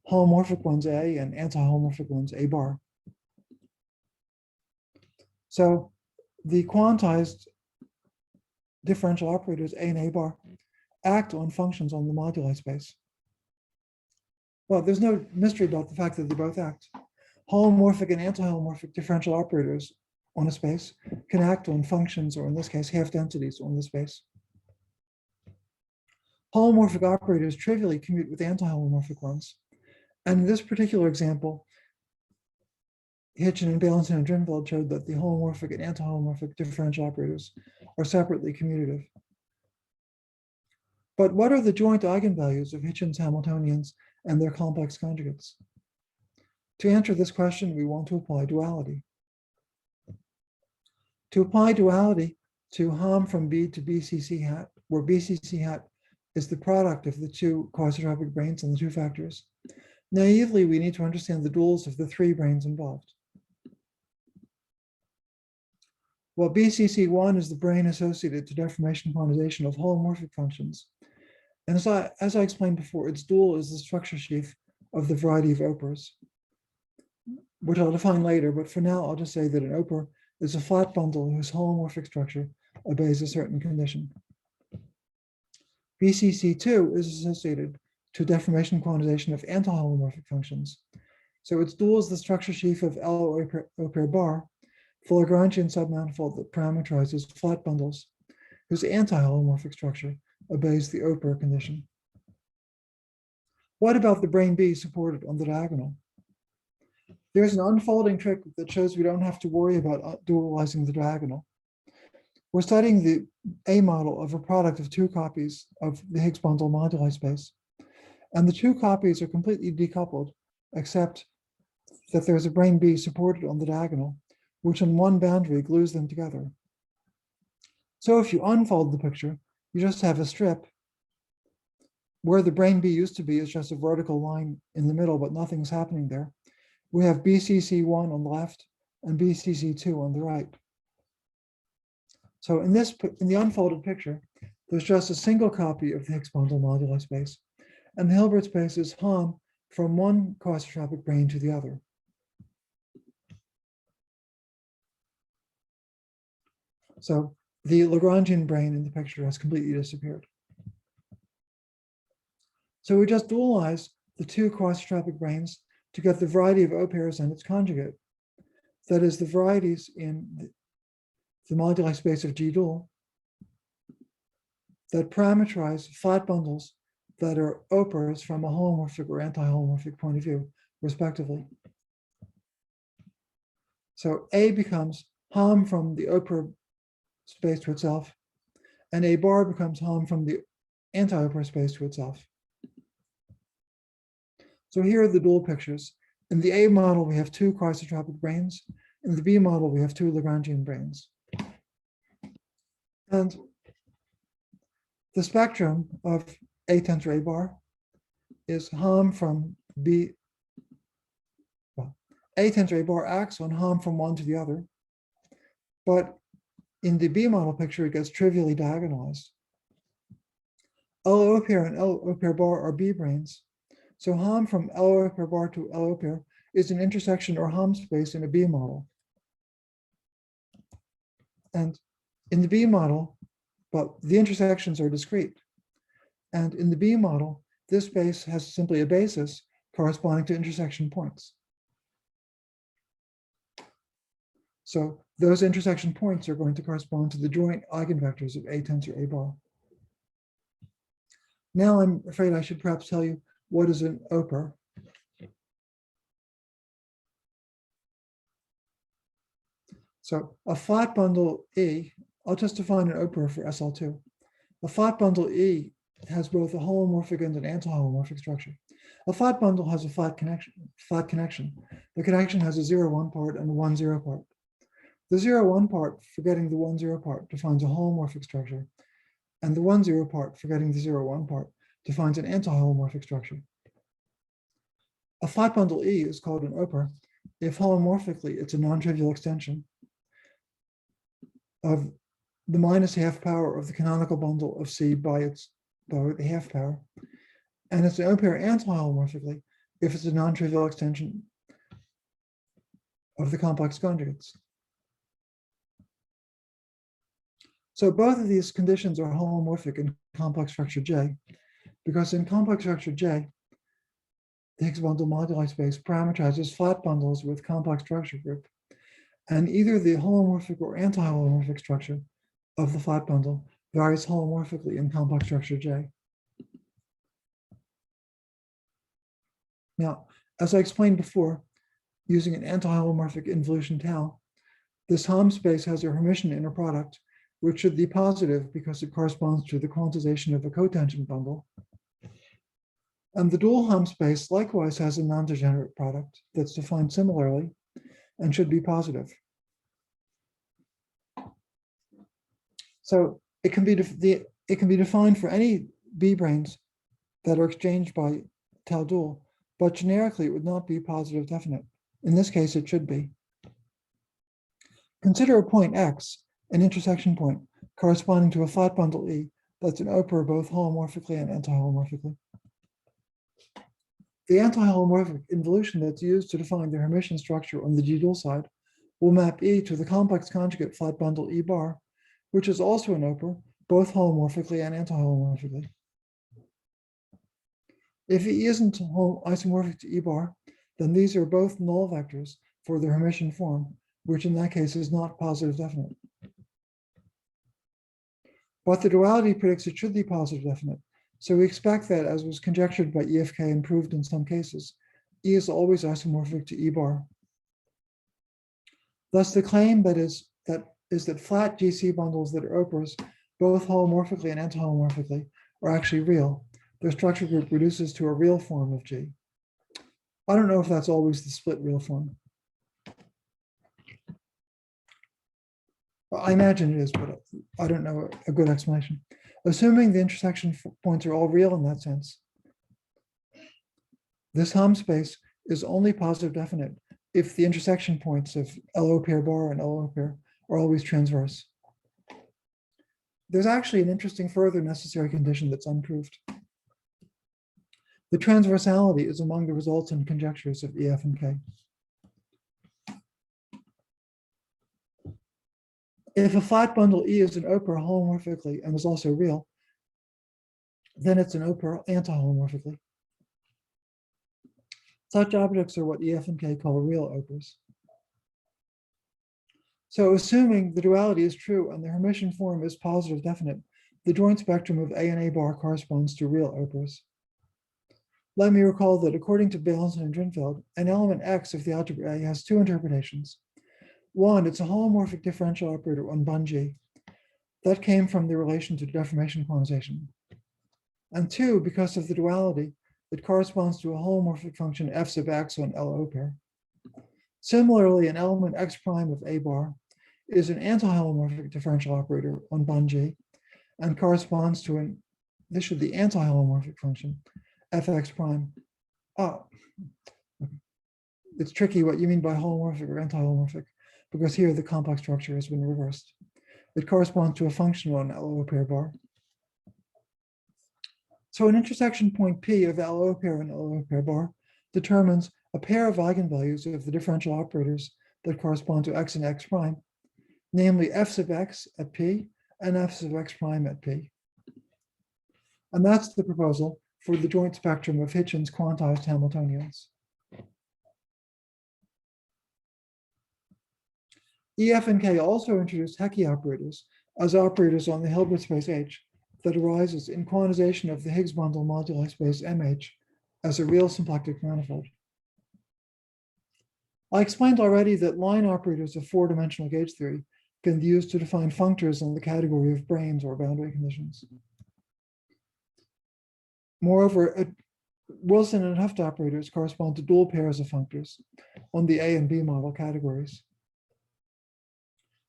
holomorphic ones A and anti-holomorphic ones A bar. So the quantized differential operators A and A bar act on functions on the moduli space. Well, there's no mystery about the fact that they both act. Holomorphic and anti-holomorphic differential operators on a space can act on functions, or in this case, half densities on the space. Holomorphic operators trivially commute with anti-holomorphic ones. And in this particular example, Hitchin and Bailenson and Drinfeld showed that the holomorphic and anti-holomorphic differential operators are separately commutative. But what are the joint eigenvalues of Hitchin's Hamiltonians and their complex conjugates? To answer this question, we want to apply duality. To apply duality to Ham from B to BCC hat, where BCC hat is the product of the two coisotropic branes and the two factors, naively, we need to understand the duals of the three branes involved. Well, BCC1 is the brane associated to deformation quantization of holomorphic functions. And as I explained before, its dual is the structure sheaf of the variety of Opers, which I'll define later, but for now, I'll just say that an Oper is a flat bundle whose holomorphic structure obeys a certain condition. BCC2 is associated to deformation quantization of anti-holomorphic functions. So its dual is the structure sheaf of L Oper bar, the Lagrangian submanifold that parameterizes flat bundles, whose anti-holomorphic structure obeys the Oper condition. What about the brane B supported on the diagonal? There's an unfolding trick that shows we don't have to worry about dualizing the diagonal. We're studying the A model of a product of two copies of the Higgs bundle moduli space. And the two copies are completely decoupled, except that there's a brane B supported on the diagonal, which on one boundary glues them together. So if you unfold the picture, you just have a strip where the brane B used to be is just a vertical line in the middle, but nothing's happening there. We have BCC1 on the left and BCC2 on the right. So in the unfolded picture, there's just a single copy of the Higgs bundle moduli space, and the Hilbert space is Hom from one coisotropic brane to the other. So the Lagrangian brane in the picture has completely disappeared. So we just dualize the two coisotropic branes to get the variety of O-pairs and its conjugate. That is, the varieties in the moduli space of G dual that parameterize flat bundles that are Opers from a holomorphic or anti-holomorphic point of view, respectively. So A becomes Hom from the Oper space to itself, and A bar becomes Hom from the anti-Oper space to itself. So here are the dual pictures. In the A model, we have two Coisotropic branes. In the B model, we have two Lagrangian branes. And the spectrum of A tensor A bar is Hom from B. Well, A tensor A bar acts on Hom from one to the other. But in the B model picture, it gets trivially diagonalized. LO pair and LO pair bar are B branes. So Hom from LO pair bar to LO pair is an intersection or Hom space in a B model. And in the B model, well, the intersections are discrete. And in the B model, this space has simply a basis corresponding to intersection points. So those intersection points are going to correspond to the joint eigenvectors of A tensor A bar. Now I'm afraid I should perhaps tell you what is an Oper. So a flat bundle E, I'll just define an Oper for SL2. A flat bundle E has both a holomorphic and an anti-holomorphic structure. A flat bundle has a flat connection. The connection has a 0,1 part and a 1,0 part. The 0,1 part, forgetting the 1,0 part, defines a holomorphic structure. And the 1,0 part, forgetting the 0,1 part, defines an anti-holomorphic structure. A flat bundle E is called an Oper if holomorphically it's a non-trivial extension of the -half power of the canonical bundle of C by the half power. And it's an Oper anti-holomorphically if it's a non-trivial extension of the complex conjugates. So both of these conditions are holomorphic in complex structure J, because in complex structure J, the Higgs bundle moduli space parameterizes flat bundles with complex structure group. And either the holomorphic or anti-holomorphic structure of the flat bundle varies holomorphically in complex structure J. Now, as I explained before, using an anti-holomorphic involution tau, this Hom space has a Hermitian inner product, which should be positive because it corresponds to the quantization of a cotangent bundle. And the dual Hom space likewise has a non-degenerate product that's defined similarly and should be positive. So it can be defined for any B branes that are exchanged by tau dual, but generically it would not be positive definite. In this case, it should be. Consider a point X, an intersection point corresponding to a flat bundle E that's an Oper both holomorphically and anti-holomorphically. The anti-holomorphic involution that's used to define the Hermitian structure on the G-dual side will map E to the complex conjugate flat bundle E bar, which is also an Oper, both holomorphically and anti-holomorphically. If E isn't isomorphic to E bar, then these are both null vectors for the Hermitian form, which in that case is not positive definite. But the duality predicts it should be positive definite. So we expect that, as was conjectured by EFK and proved in some cases, E is always isomorphic to E bar. Thus, the claim is that flat GC bundles that are Opers, both holomorphically and anti-holomorphically, are actually real. Their structure group reduces to a real form of G. I don't know if that's always the split real form. I imagine it is, but I don't know a good explanation. Assuming the intersection points are all real in that sense, this Hom space is only positive definite if the intersection points of LO pair bar and LO pair are always transverse. There's actually an interesting further necessary condition that's unproved. The transversality is among the results and conjectures of EF and K. If a flat bundle E is an Oper holomorphically and is also real, then it's an Oper anti-holomorphically. Such objects are what EF and K call real Opers. So assuming the duality is true and the Hermitian form is positive definite, the joint spectrum of A and A bar corresponds to real Opers. Let me recall that according to Bailenson and Drinfeld, an element X of the algebra A has two interpretations. One, it's a holomorphic differential operator on bund G. That came from the relation to deformation quantization. And two, because of the duality, it corresponds to a holomorphic function f sub x on LO pair. Similarly, an element x prime of A bar is an anti-holomorphic differential operator on bond G and corresponds to this should be the anti-holomorphic function fx prime. It's tricky what you mean by holomorphic or anti-holomorphic, because here the complex structure has been reversed. It corresponds to a function on LO pair bar. So an intersection point P of LO pair and LO pair bar determines a pair of eigenvalues of the differential operators that correspond to x and x prime, namely f sub x at P and f sub x prime at P. And that's the proposal for the joint spectrum of Hitchin's quantized Hamiltonians. EF and K also introduced Hecke operators as operators on the Hilbert space H that arises in quantization of the Higgs bundle moduli space MH as a real symplectic manifold. I explained already that line operators of four-dimensional gauge theory can be used to define functors on the category of branes or boundary conditions. Moreover, Wilson and Hooft operators correspond to dual pairs of functors on the A and B model categories.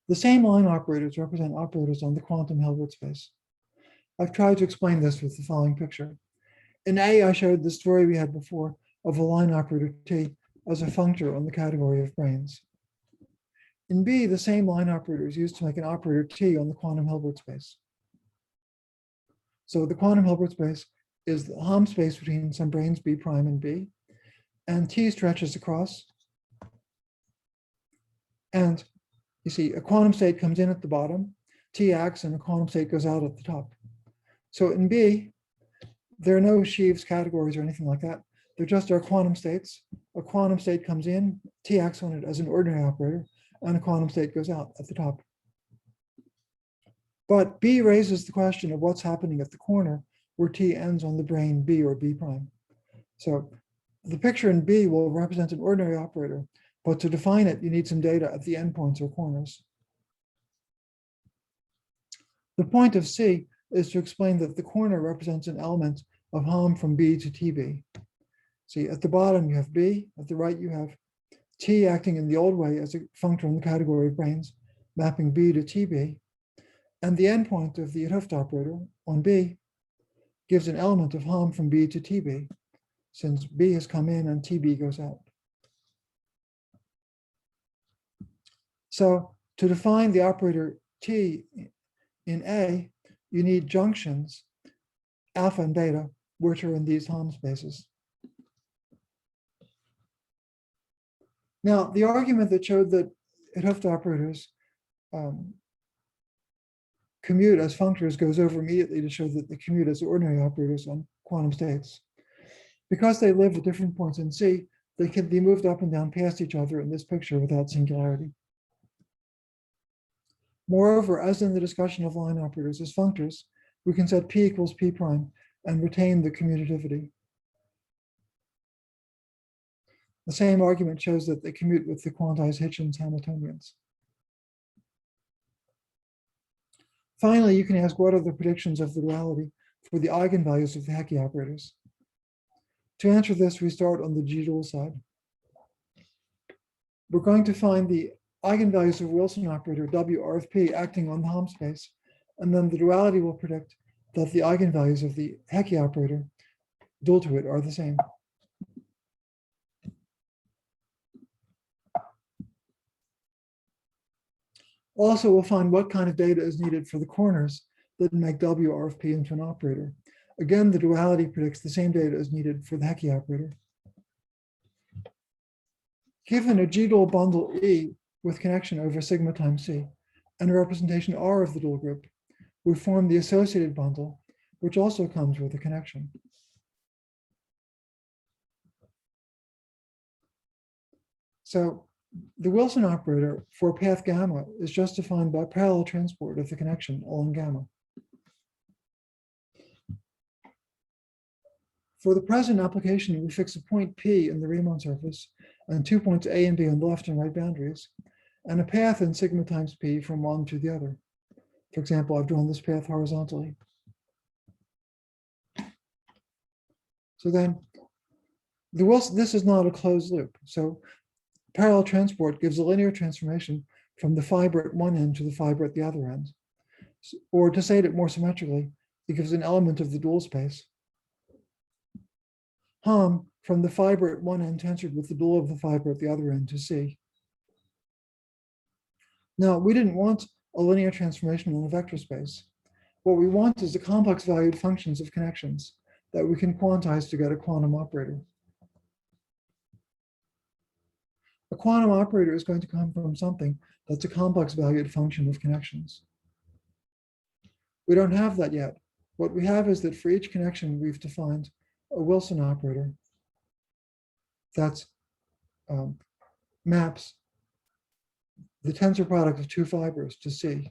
The same line operators represent operators on the quantum Hilbert space. I've tried to explain this with the following picture. In A, I showed the story we had before of a line operator T as a functor on the category of branes. In B, the same line operator is used to make an operator T on the quantum Hilbert space. So the quantum Hilbert space is the Hom space between some branes B prime and B, and T stretches across. And you see a quantum state comes in at the bottom, T acts, and a quantum state goes out at the top. So in B, there are no sheaves categories or anything like that. There just are quantum states. A quantum state comes in, T acts on it as an ordinary operator, and a quantum state goes out at the top. But B raises the question of what's happening at the corner where T ends on the brane B or B prime. So the picture in B will represent an ordinary operator, but to define it, you need some data at the endpoints or corners. The point of C is to explain that the corner represents an element of Hom from B to TB. See, at the bottom you have B, at the right you have T acting in the old way as a functor in the category of branes, mapping B to TB. And the endpoint of the Hooft operator on B gives an element of Hom from B to TB, since B has come in and TB goes out. So to define the operator T in A, you need junctions, alpha and beta, which are in these Hom spaces. Now, the argument that showed that Hooft operators commute as functors goes over immediately to show that they commute as ordinary operators on quantum states. Because they live at different points in C, they can be moved up and down past each other in this picture without singularity. Moreover, as in the discussion of line operators as functors, we can set P equals P prime and retain the commutativity. The same argument shows that they commute with the quantized Hitchin's Hamiltonians. Finally, you can ask what are the predictions of the duality for the eigenvalues of the Hecke operators. To answer this, we start on the G-dual side. We're going to find the eigenvalues of Wilson operator W of P acting on the Hom space, and then the duality will predict that the eigenvalues of the Hecke operator dual to it are the same. Also, we'll find what kind of data is needed for the corners that make W of P into an operator. Again, the duality predicts the same data is needed for the Hecke operator. Given a G-dual bundle E with connection over sigma times C and a representation R of the dual group, we form the associated bundle, which also comes with a connection. So the Wilson operator for path gamma is just defined by parallel transport of the connection along gamma. For the present application, we fix a point P in the Riemann surface and 2 points A and B on the left and right boundaries, and a path in sigma times P from one to the other. For example, I've drawn this path horizontally. So then this is not a closed loop. So parallel transport gives a linear transformation from the fiber at one end to the fiber at the other end. Or to say it more symmetrically, it gives an element of the dual space. Hom from the fiber at one end tensored with the dual of the fiber at the other end to C. Now, we didn't want a linear transformation in a vector space. What we want is the complex valued functions of connections that we can quantize to get a quantum operator. A quantum operator is going to come from something that's a complex valued function of connections. We don't have that yet. What we have is that for each connection, we've defined a Wilson operator that maps the tensor product of two fibers to C.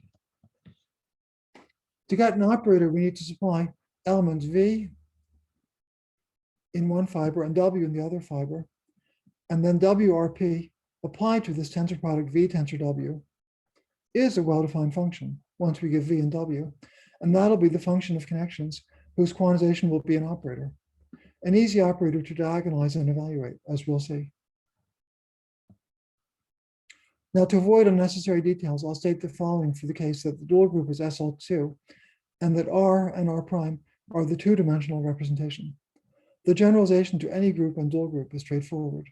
To get an operator, we need to supply elements V in one fiber and W in the other fiber, and then WRP applied to this tensor product V tensor W is a well-defined function once we give V and W, and that'll be the function of connections whose quantization will be an operator, an easy operator to diagonalize and evaluate, as we'll see. Now, to avoid unnecessary details, I'll state the following for the case that the dual group is SL2 and that R and R prime are the two-dimensional representation. The generalization to any group and dual group is straightforward.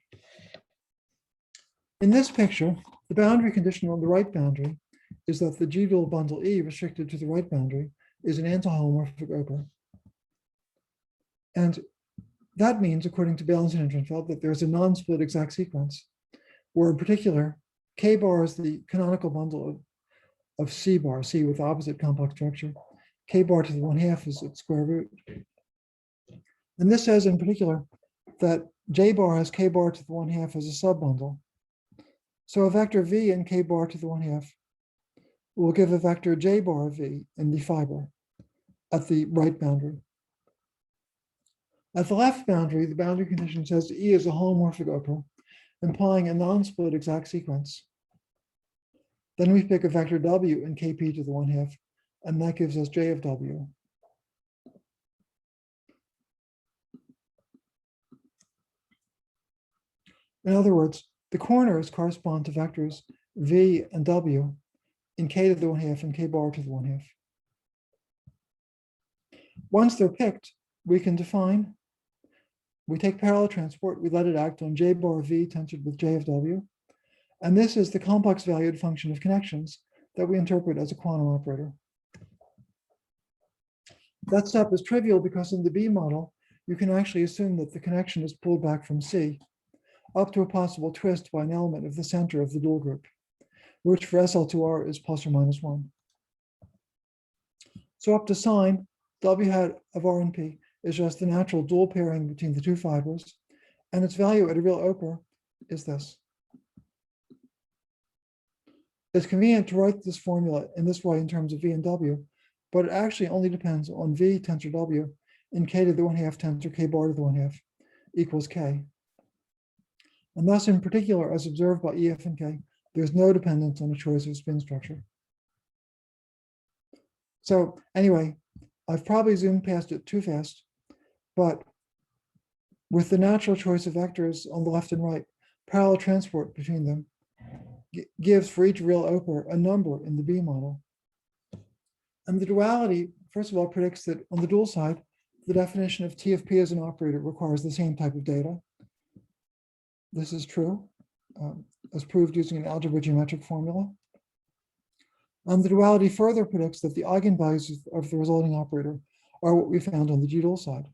In this picture, the boundary condition on the right boundary is that the G-dual bundle E restricted to the right boundary is an anti-holomorphic Oper. And that means, according to Balens and Ehrenfeld, that there's a non-split exact sequence, where in particular, K bar is the canonical bundle of C bar, C with opposite complex structure. K bar to the 1/2 is its square root. And this says in particular that J bar has K bar to the 1/2 as a subbundle. So a vector V and K bar to the 1/2 will give a vector J bar V in the fiber at the right boundary. At the left boundary, the boundary condition says E is a holomorphic Oper, implying a non-split exact sequence. Then we pick a vector W in Kp to the 1/2, and that gives us J of W. In other words, the corners correspond to vectors V and W in K to the 1/2 and K bar to the 1/2. Once they're picked, we can define, we take parallel transport, we let it act on J bar V tensored with J of W. And this is the complex valued function of connections that we interpret as a quantum operator. That step is trivial because in the B model, you can actually assume that the connection is pulled back from C up to a possible twist by an element of the center of the dual group, which for SL2R is plus or minus 1. So up to sign, W hat of R and P is just the natural dual pairing between the two fibers, and its value at a real Oper is this. It's convenient to write this formula in this way in terms of V and W, but it actually only depends on V tensor W in K to the 1/2 tensor K bar to the 1/2 equals K. And thus, in particular, as observed by EF and K, there's no dependence on a choice of spin structure. So anyway, I've probably zoomed past it too fast, but with the natural choice of vectors on the left and right, parallel transport between them gives for each real Oper a number in the B model. And the duality, first of all, predicts that on the dual side, the definition of T of P as an operator requires the same type of data. This is true, as proved using an algebra geometric formula. And the duality further predicts that the eigenvalues of the resulting operator are what we found on the G-dual side.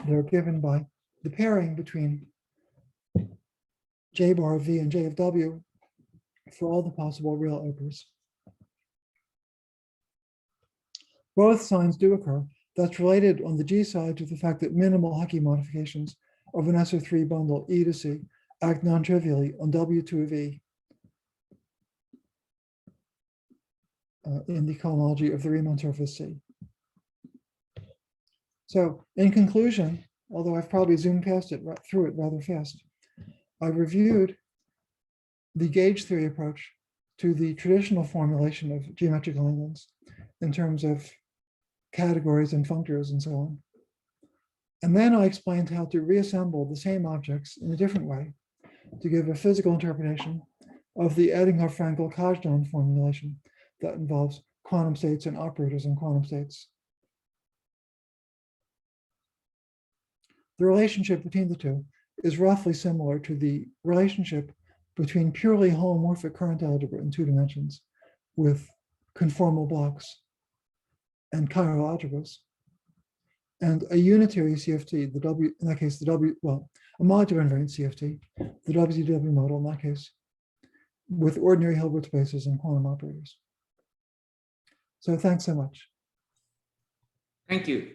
They're given by the pairing between J bar of V and J of W for all the possible real Opers. Both signs do occur. That's related on the G side to the fact that minimal Hecke modifications of an SO3 bundle E to C act non-trivially on W2 of E in the cohomology of the Riemann surface C. So in conclusion, although I've probably zoomed past it through it rather fast, I reviewed the gauge theory approach to the traditional formulation of geometric Langlands in terms of categories and functors and so on. And then I explained how to reassemble the same objects in a different way to give a physical interpretation of the Eddinghoff-Frankel-Kazhdan formulation that involves quantum states and operators in quantum states. The relationship between the two is roughly similar to the relationship between purely holomorphic current algebra in 2 dimensions with conformal blocks and chiral algebras, and a unitary CFT, the W, in that case, the W, well, a modular invariant CFT, the WDW model in that case, with ordinary Hilbert spaces and quantum operators. So thanks so much.
Thank you.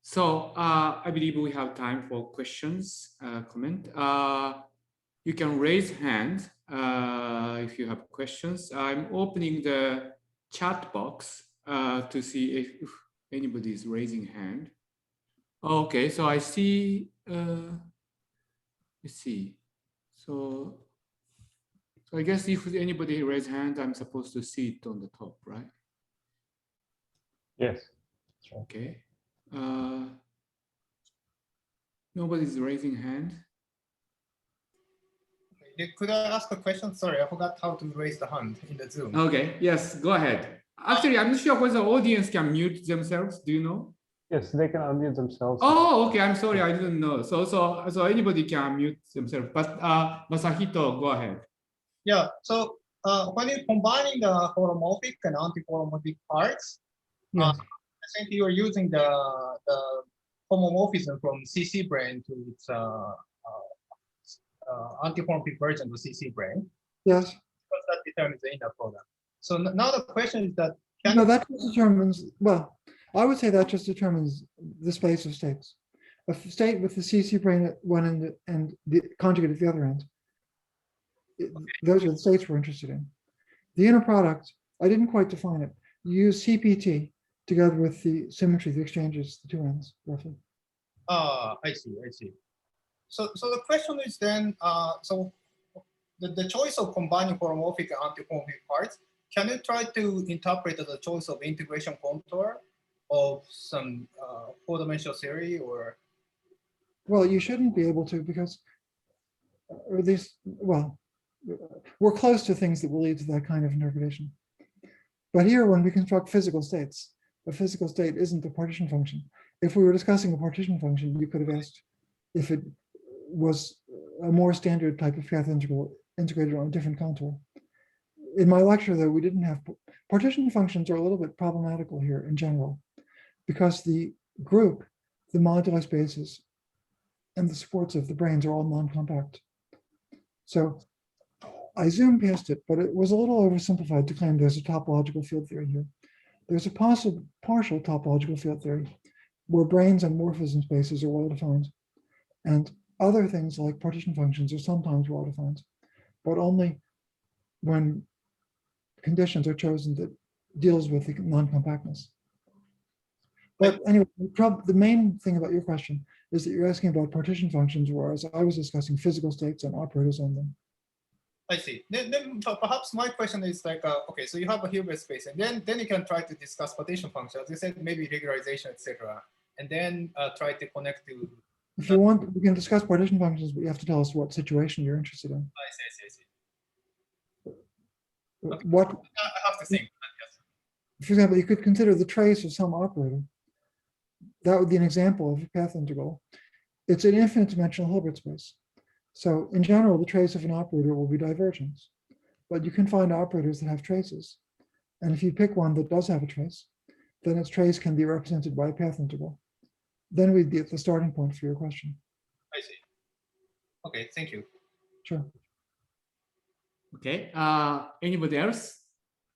So I believe we have time for questions, comment. You can raise hand if you have questions. I'm opening the chat box to see if anybody is raising hand. Okay, so I see, let's see. So I guess if anybody raise hand, I'm supposed to see it on the top, right?
Yes.
Okay. Nobody's raising hand.
Could I ask a question? Sorry, I forgot how to raise the hand in the Zoom.
Okay, yes, go ahead. Actually, I'm not sure whether the audience can mute themselves. Do you know?
Yes, they can unmute themselves.
Oh, okay. I'm sorry, I didn't know. So anybody can mute themselves. But Masahito, go ahead.
Yeah. So when you're combining the holomorphic and anti-holomorphic parts,
Yes.
I think you are using the homomorphism from CC brane to its anti-holomorphic version of CC brane.
Yes.
Because that determines the inner product. So now the question is that
No, that just determines, well, I would say that just determines the space of states. A state with the CC brane at one end and the conjugate at the other end. Those are the states we're interested in. The inner product, I didn't quite define it. You use CPT together with the symmetry, the exchanges, the 2 ends, roughly.
I see. So the question is then, so the choice of combining holomorphic and anti-holomorphic parts, can you try to interpret the choice of integration contour of some 4-dimensional theory or?
Well, you shouldn't be able to because, or at least, well, we're close to things that will lead to that kind of interpretation. But here, when we construct physical states, a physical state isn't a partition function. If we were discussing a partition function, you could have asked if it was a more standard type of path integral integrated on a different contour. In my lecture, though, we didn't have partition functions are a little bit problematical here in general, because the group, the modular spaces, and the supports of the branes are all non-compact. So I zoomed past it, but it was a little oversimplified to claim there's a topological field theory here. There's a possible partial topological field theory where branes and morphism spaces are well-defined, and other things like partition functions are sometimes well-defined, but only when conditions are chosen that deals with the non-compactness. But anyway, the main thing about your question is that you're asking about partition functions, whereas I was discussing physical states and operators on them.
I see. Then perhaps my question is like, okay, so you have a Hilbert space, and then you can try to discuss partition functions. You said maybe regularization, etc., and then try to connect to.
If you want, we can discuss partition functions, but you have to tell us what situation you're interested in.
I see. Okay.
What?
I have to think.
For example, you could consider the trace of some operator. That would be an example of a path integral. It's an infinite dimensional Hilbert space. So in general, the trace of an operator will be divergence, but you can find operators that have traces. And if you pick one that does have a trace, then its trace can be represented by a path integral. Then we'd be at the starting point for your question.
I see. Okay, thank you.
Sure.
Okay. Anybody else?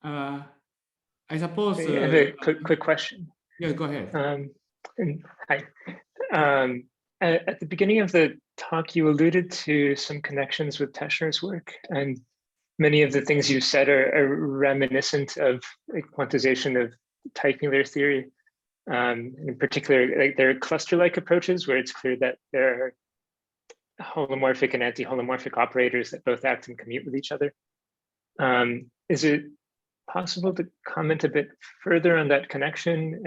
I suppose.
I have a quick question.
Yeah, go ahead.
Hi. At the beginning of the talk, you alluded to some connections with Teschner's work, and many of the things you said are reminiscent of quantization of Teichmuller theory. In particular, like there are cluster-like approaches where it's clear that there are holomorphic and anti-holomorphic operators that both act and commute with each other. Is it possible to comment a bit further on that connection?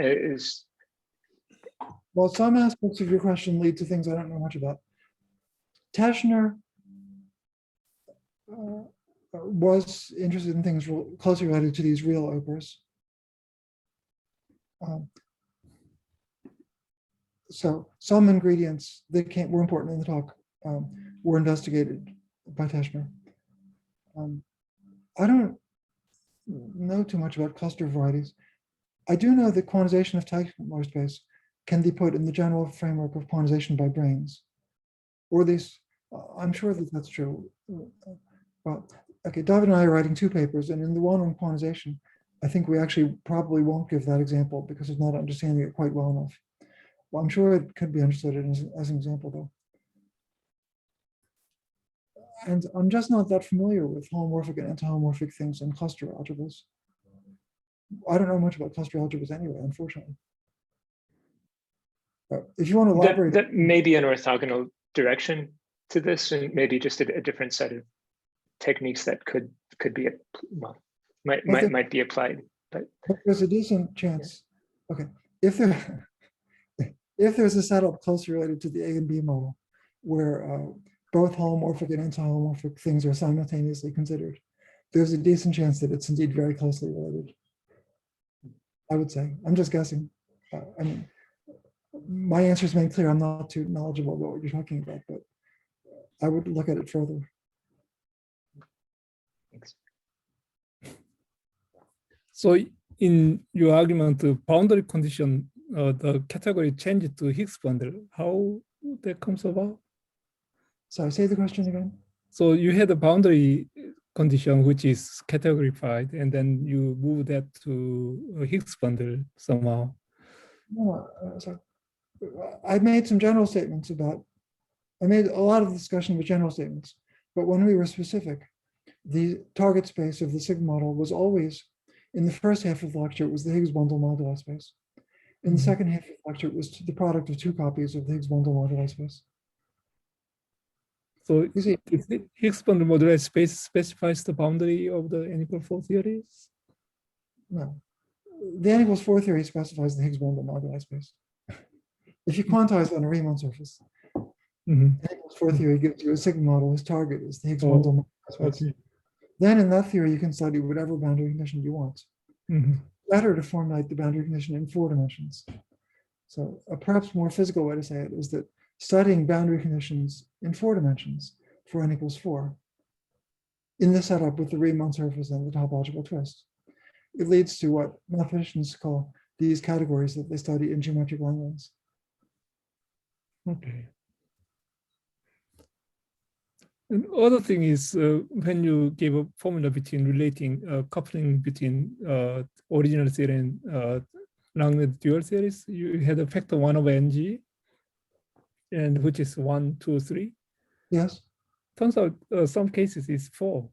Well, some aspects of your question lead to things I don't know much about. Teschner was interested in things closely related to these real Opers. So some ingredients that were important in the talk were investigated by Teschner. I don't know too much about cluster varieties. I do know that quantization of technical space can be put in the general framework of quantization by branes, or at least I'm sure that that's true. Well, okay, David and I are writing 2 papers, and in the one on quantization, I think we actually probably won't give that example because it's not understanding it quite well enough. Well, I'm sure it could be understood as an example, though. And I'm just not that familiar with homomorphic and anti-homomorphic things in cluster algebras. I don't know much about cluster algebras anyway, unfortunately. But if you want to elaborate,
that may be an orthogonal direction to this, and maybe just a different set of techniques that could be might be applied. But
there's a decent chance. Okay, if there's a setup closely related to the A and B model, where both homomorphic and anti-homomorphic things are simultaneously considered, there's a decent chance that it's indeed very closely related. I would say. I'm just guessing. I mean, my answer is made clear. I'm not too knowledgeable about what you're talking about, but I would look at it further.
thanks.
So in your argument, the boundary condition, the category changed to Higgs bundle. How that comes about?
So say the question again.
So you had a boundary condition which is categorified, and then you move that to a Higgs bundle somehow.
No, sorry. I made some general statements about. I made a lot of discussion with general statements, but when we were specific, the target space of the sigma model was always, in the first half of the lecture, it was the Higgs bundle moduli space. In the second half of the lecture, it was the product of 2 copies of the Higgs bundle moduli space.
So
You see,
the Higgs bundle moduli space specifies the boundary of the n equal 4 theories?
no. The n equals 4 theory specifies the Higgs bundle moduli space. If you quantize on a Riemann surface, n equals 4 theory gives you a sigma model whose target is the Higgs bundle moduli space.
Okay.
Then in that theory, you can study whatever boundary condition you want. Better to formulate the boundary condition in 4 dimensions. So a perhaps more physical way to say it is that studying boundary conditions in 4 dimensions for n equals 4 in the setup with the Riemann surface and the topological twist, it leads to what mathematicians call these categories that they study in geometric Langlands.
Okay. And other thing is when you give a formula between relating coupling between original theory and Langlands dual theories, you had a factor 1 over ng, and which is 1, 2, 3.
Yes.
Turns out some cases is 4.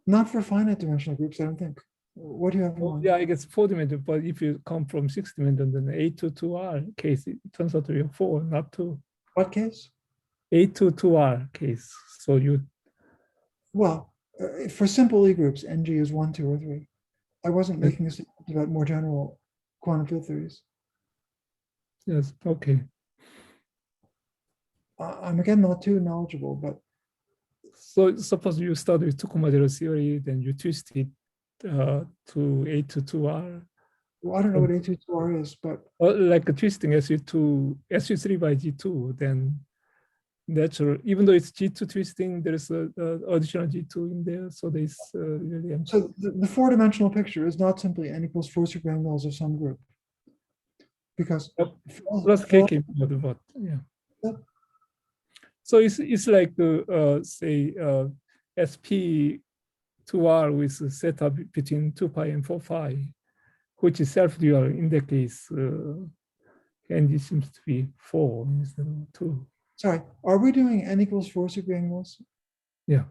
Not for finite dimensional groups, I don't think. What do you have in mind?
Yeah, I guess 4 dimensional, but if you come from 6 dimensional, then A to 2R case, it turns out to be 4, not 2.
What case?
A to 2R case. So you.
Well, for simple E groups, ng is 1, 2, or 3. I wasn't making a statement about more general quantum field theories.
Yes, okay.
I'm again not too knowledgeable, but.
So suppose you start with 2,0 theory, then you twist it to A to 2R.
Well, I don't know what A22R is, but.
Or like a twisting SU3 by G2, then natural, even though it's G2 twisting, there's a additional G2 in there. So there's really empty.
So the 4-dimensional picture is not simply n equals 4 superangles of some group. Because.
Plus KK, but yeah.
Yep.
So it's like say SP2R with a setup between 2 pi and 4 pi, which is self-dual. In that case, and it seems to be 4 instead of 2.
Sorry, are we doing n equals 4 superangles?
Yeah.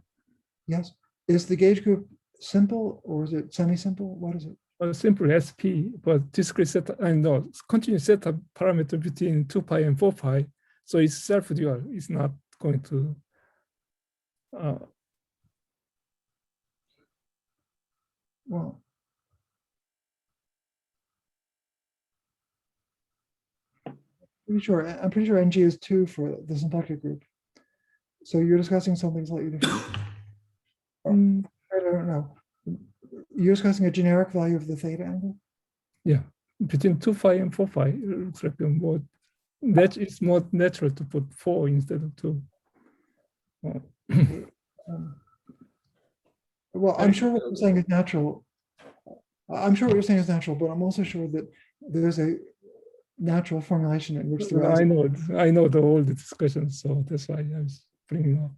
Yes. Is the gauge group simple or is it semi-simple? What is it?
A simple SP, but discrete setup, and no, continuous setup parameter between 2 pi and 4 pi. So it's self-dual. It's not going to.
Well, I'm pretty sure NG is 2 for the symplectic group. So you're discussing something slightly different.
Mm,
I don't know. You're discussing a generic value of the theta angle?
yeah, between 2 phi and 4 phi, it looks like a more, that is more natural to put 4 instead of 2. Oh.
Well, I'm sure what you're saying is natural. I'm sure what you're saying is natural, but I'm also sure that there's a natural formulation in which the
I know the whole discussion, so that's why I was bringing up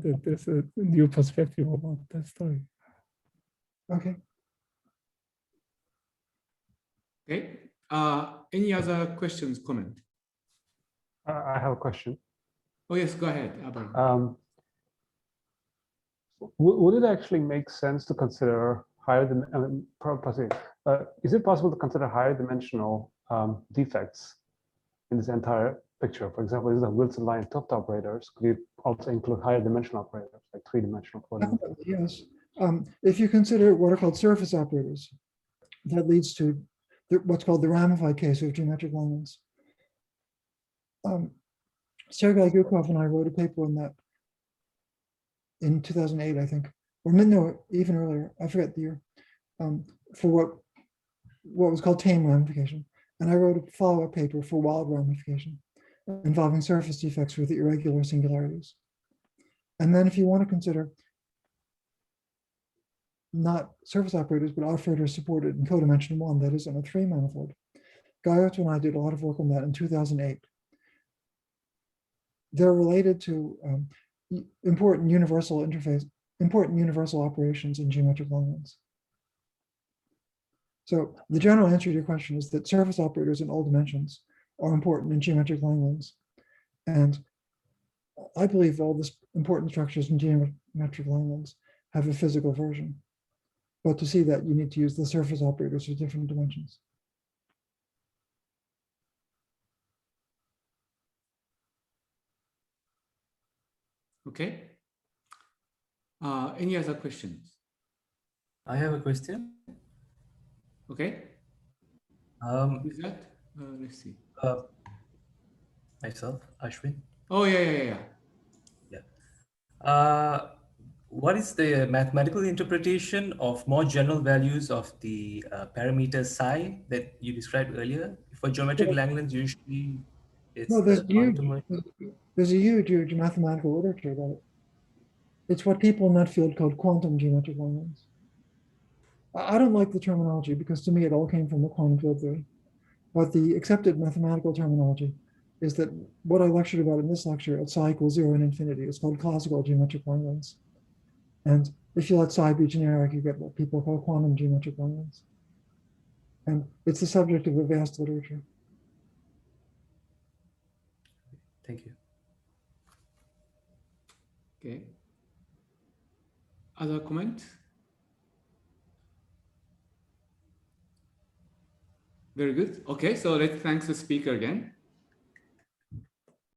that there's a new perspective about that story.
Okay.
Okay. Any other questions, comment?
I have a question.
Oh, yes, go ahead, A-brane.
Would it actually make sense to consider higher than is it possible to consider higher dimensional defects in this entire picture? For example, this is a Wilson line top operators. Could you also include higher dimensional operators, like 3-dimensional, 4-dimensional?
Yes. If you consider what are called surface operators, that leads to what's called the ramified case of geometric Langlands. Sergei Gukov and I wrote a paper on that in 2008, I think, or no, even earlier. I forget the year. For what was called tame ramification, and I wrote a follow-up paper for wild ramification, involving surface defects with irregular singularities. And then, if you want to consider not surface operators, but operators supported in codimension 1, that is, on a 3 manifold, Guyot and I did a lot of work on that in 2008. They're related to important universal operations in geometric Langlands. So the general answer to your question is that surface operators in all dimensions are important in geometric Langlands. And I believe all the important structures in geometric Langlands have a physical version. But to see that, you need to use the surface operators for different dimensions.
Okay. Any other questions?
I have a question.
Okay. Is that? Let's see.
Myself, Ashwin.
Oh, yeah.
What is the mathematical interpretation of more general values of the parameter psi that you described earlier? For geometric Langlands, usually it's
No, there's
the
a huge mathematical literature about it. It's what people in that field called quantum geometric Langlands. I don't like the terminology because to me it all came from the quantum field theory. But the accepted mathematical terminology is that what I lectured about in this lecture at psi equals 0 and infinity is called classical geometric Langlands. And if you let psi be generic, you get what people call quantum geometric Langlands. And it's the subject of a vast literature.
Thank you.
Okay. Other comment? Very good. Okay, so let's thank the speaker again.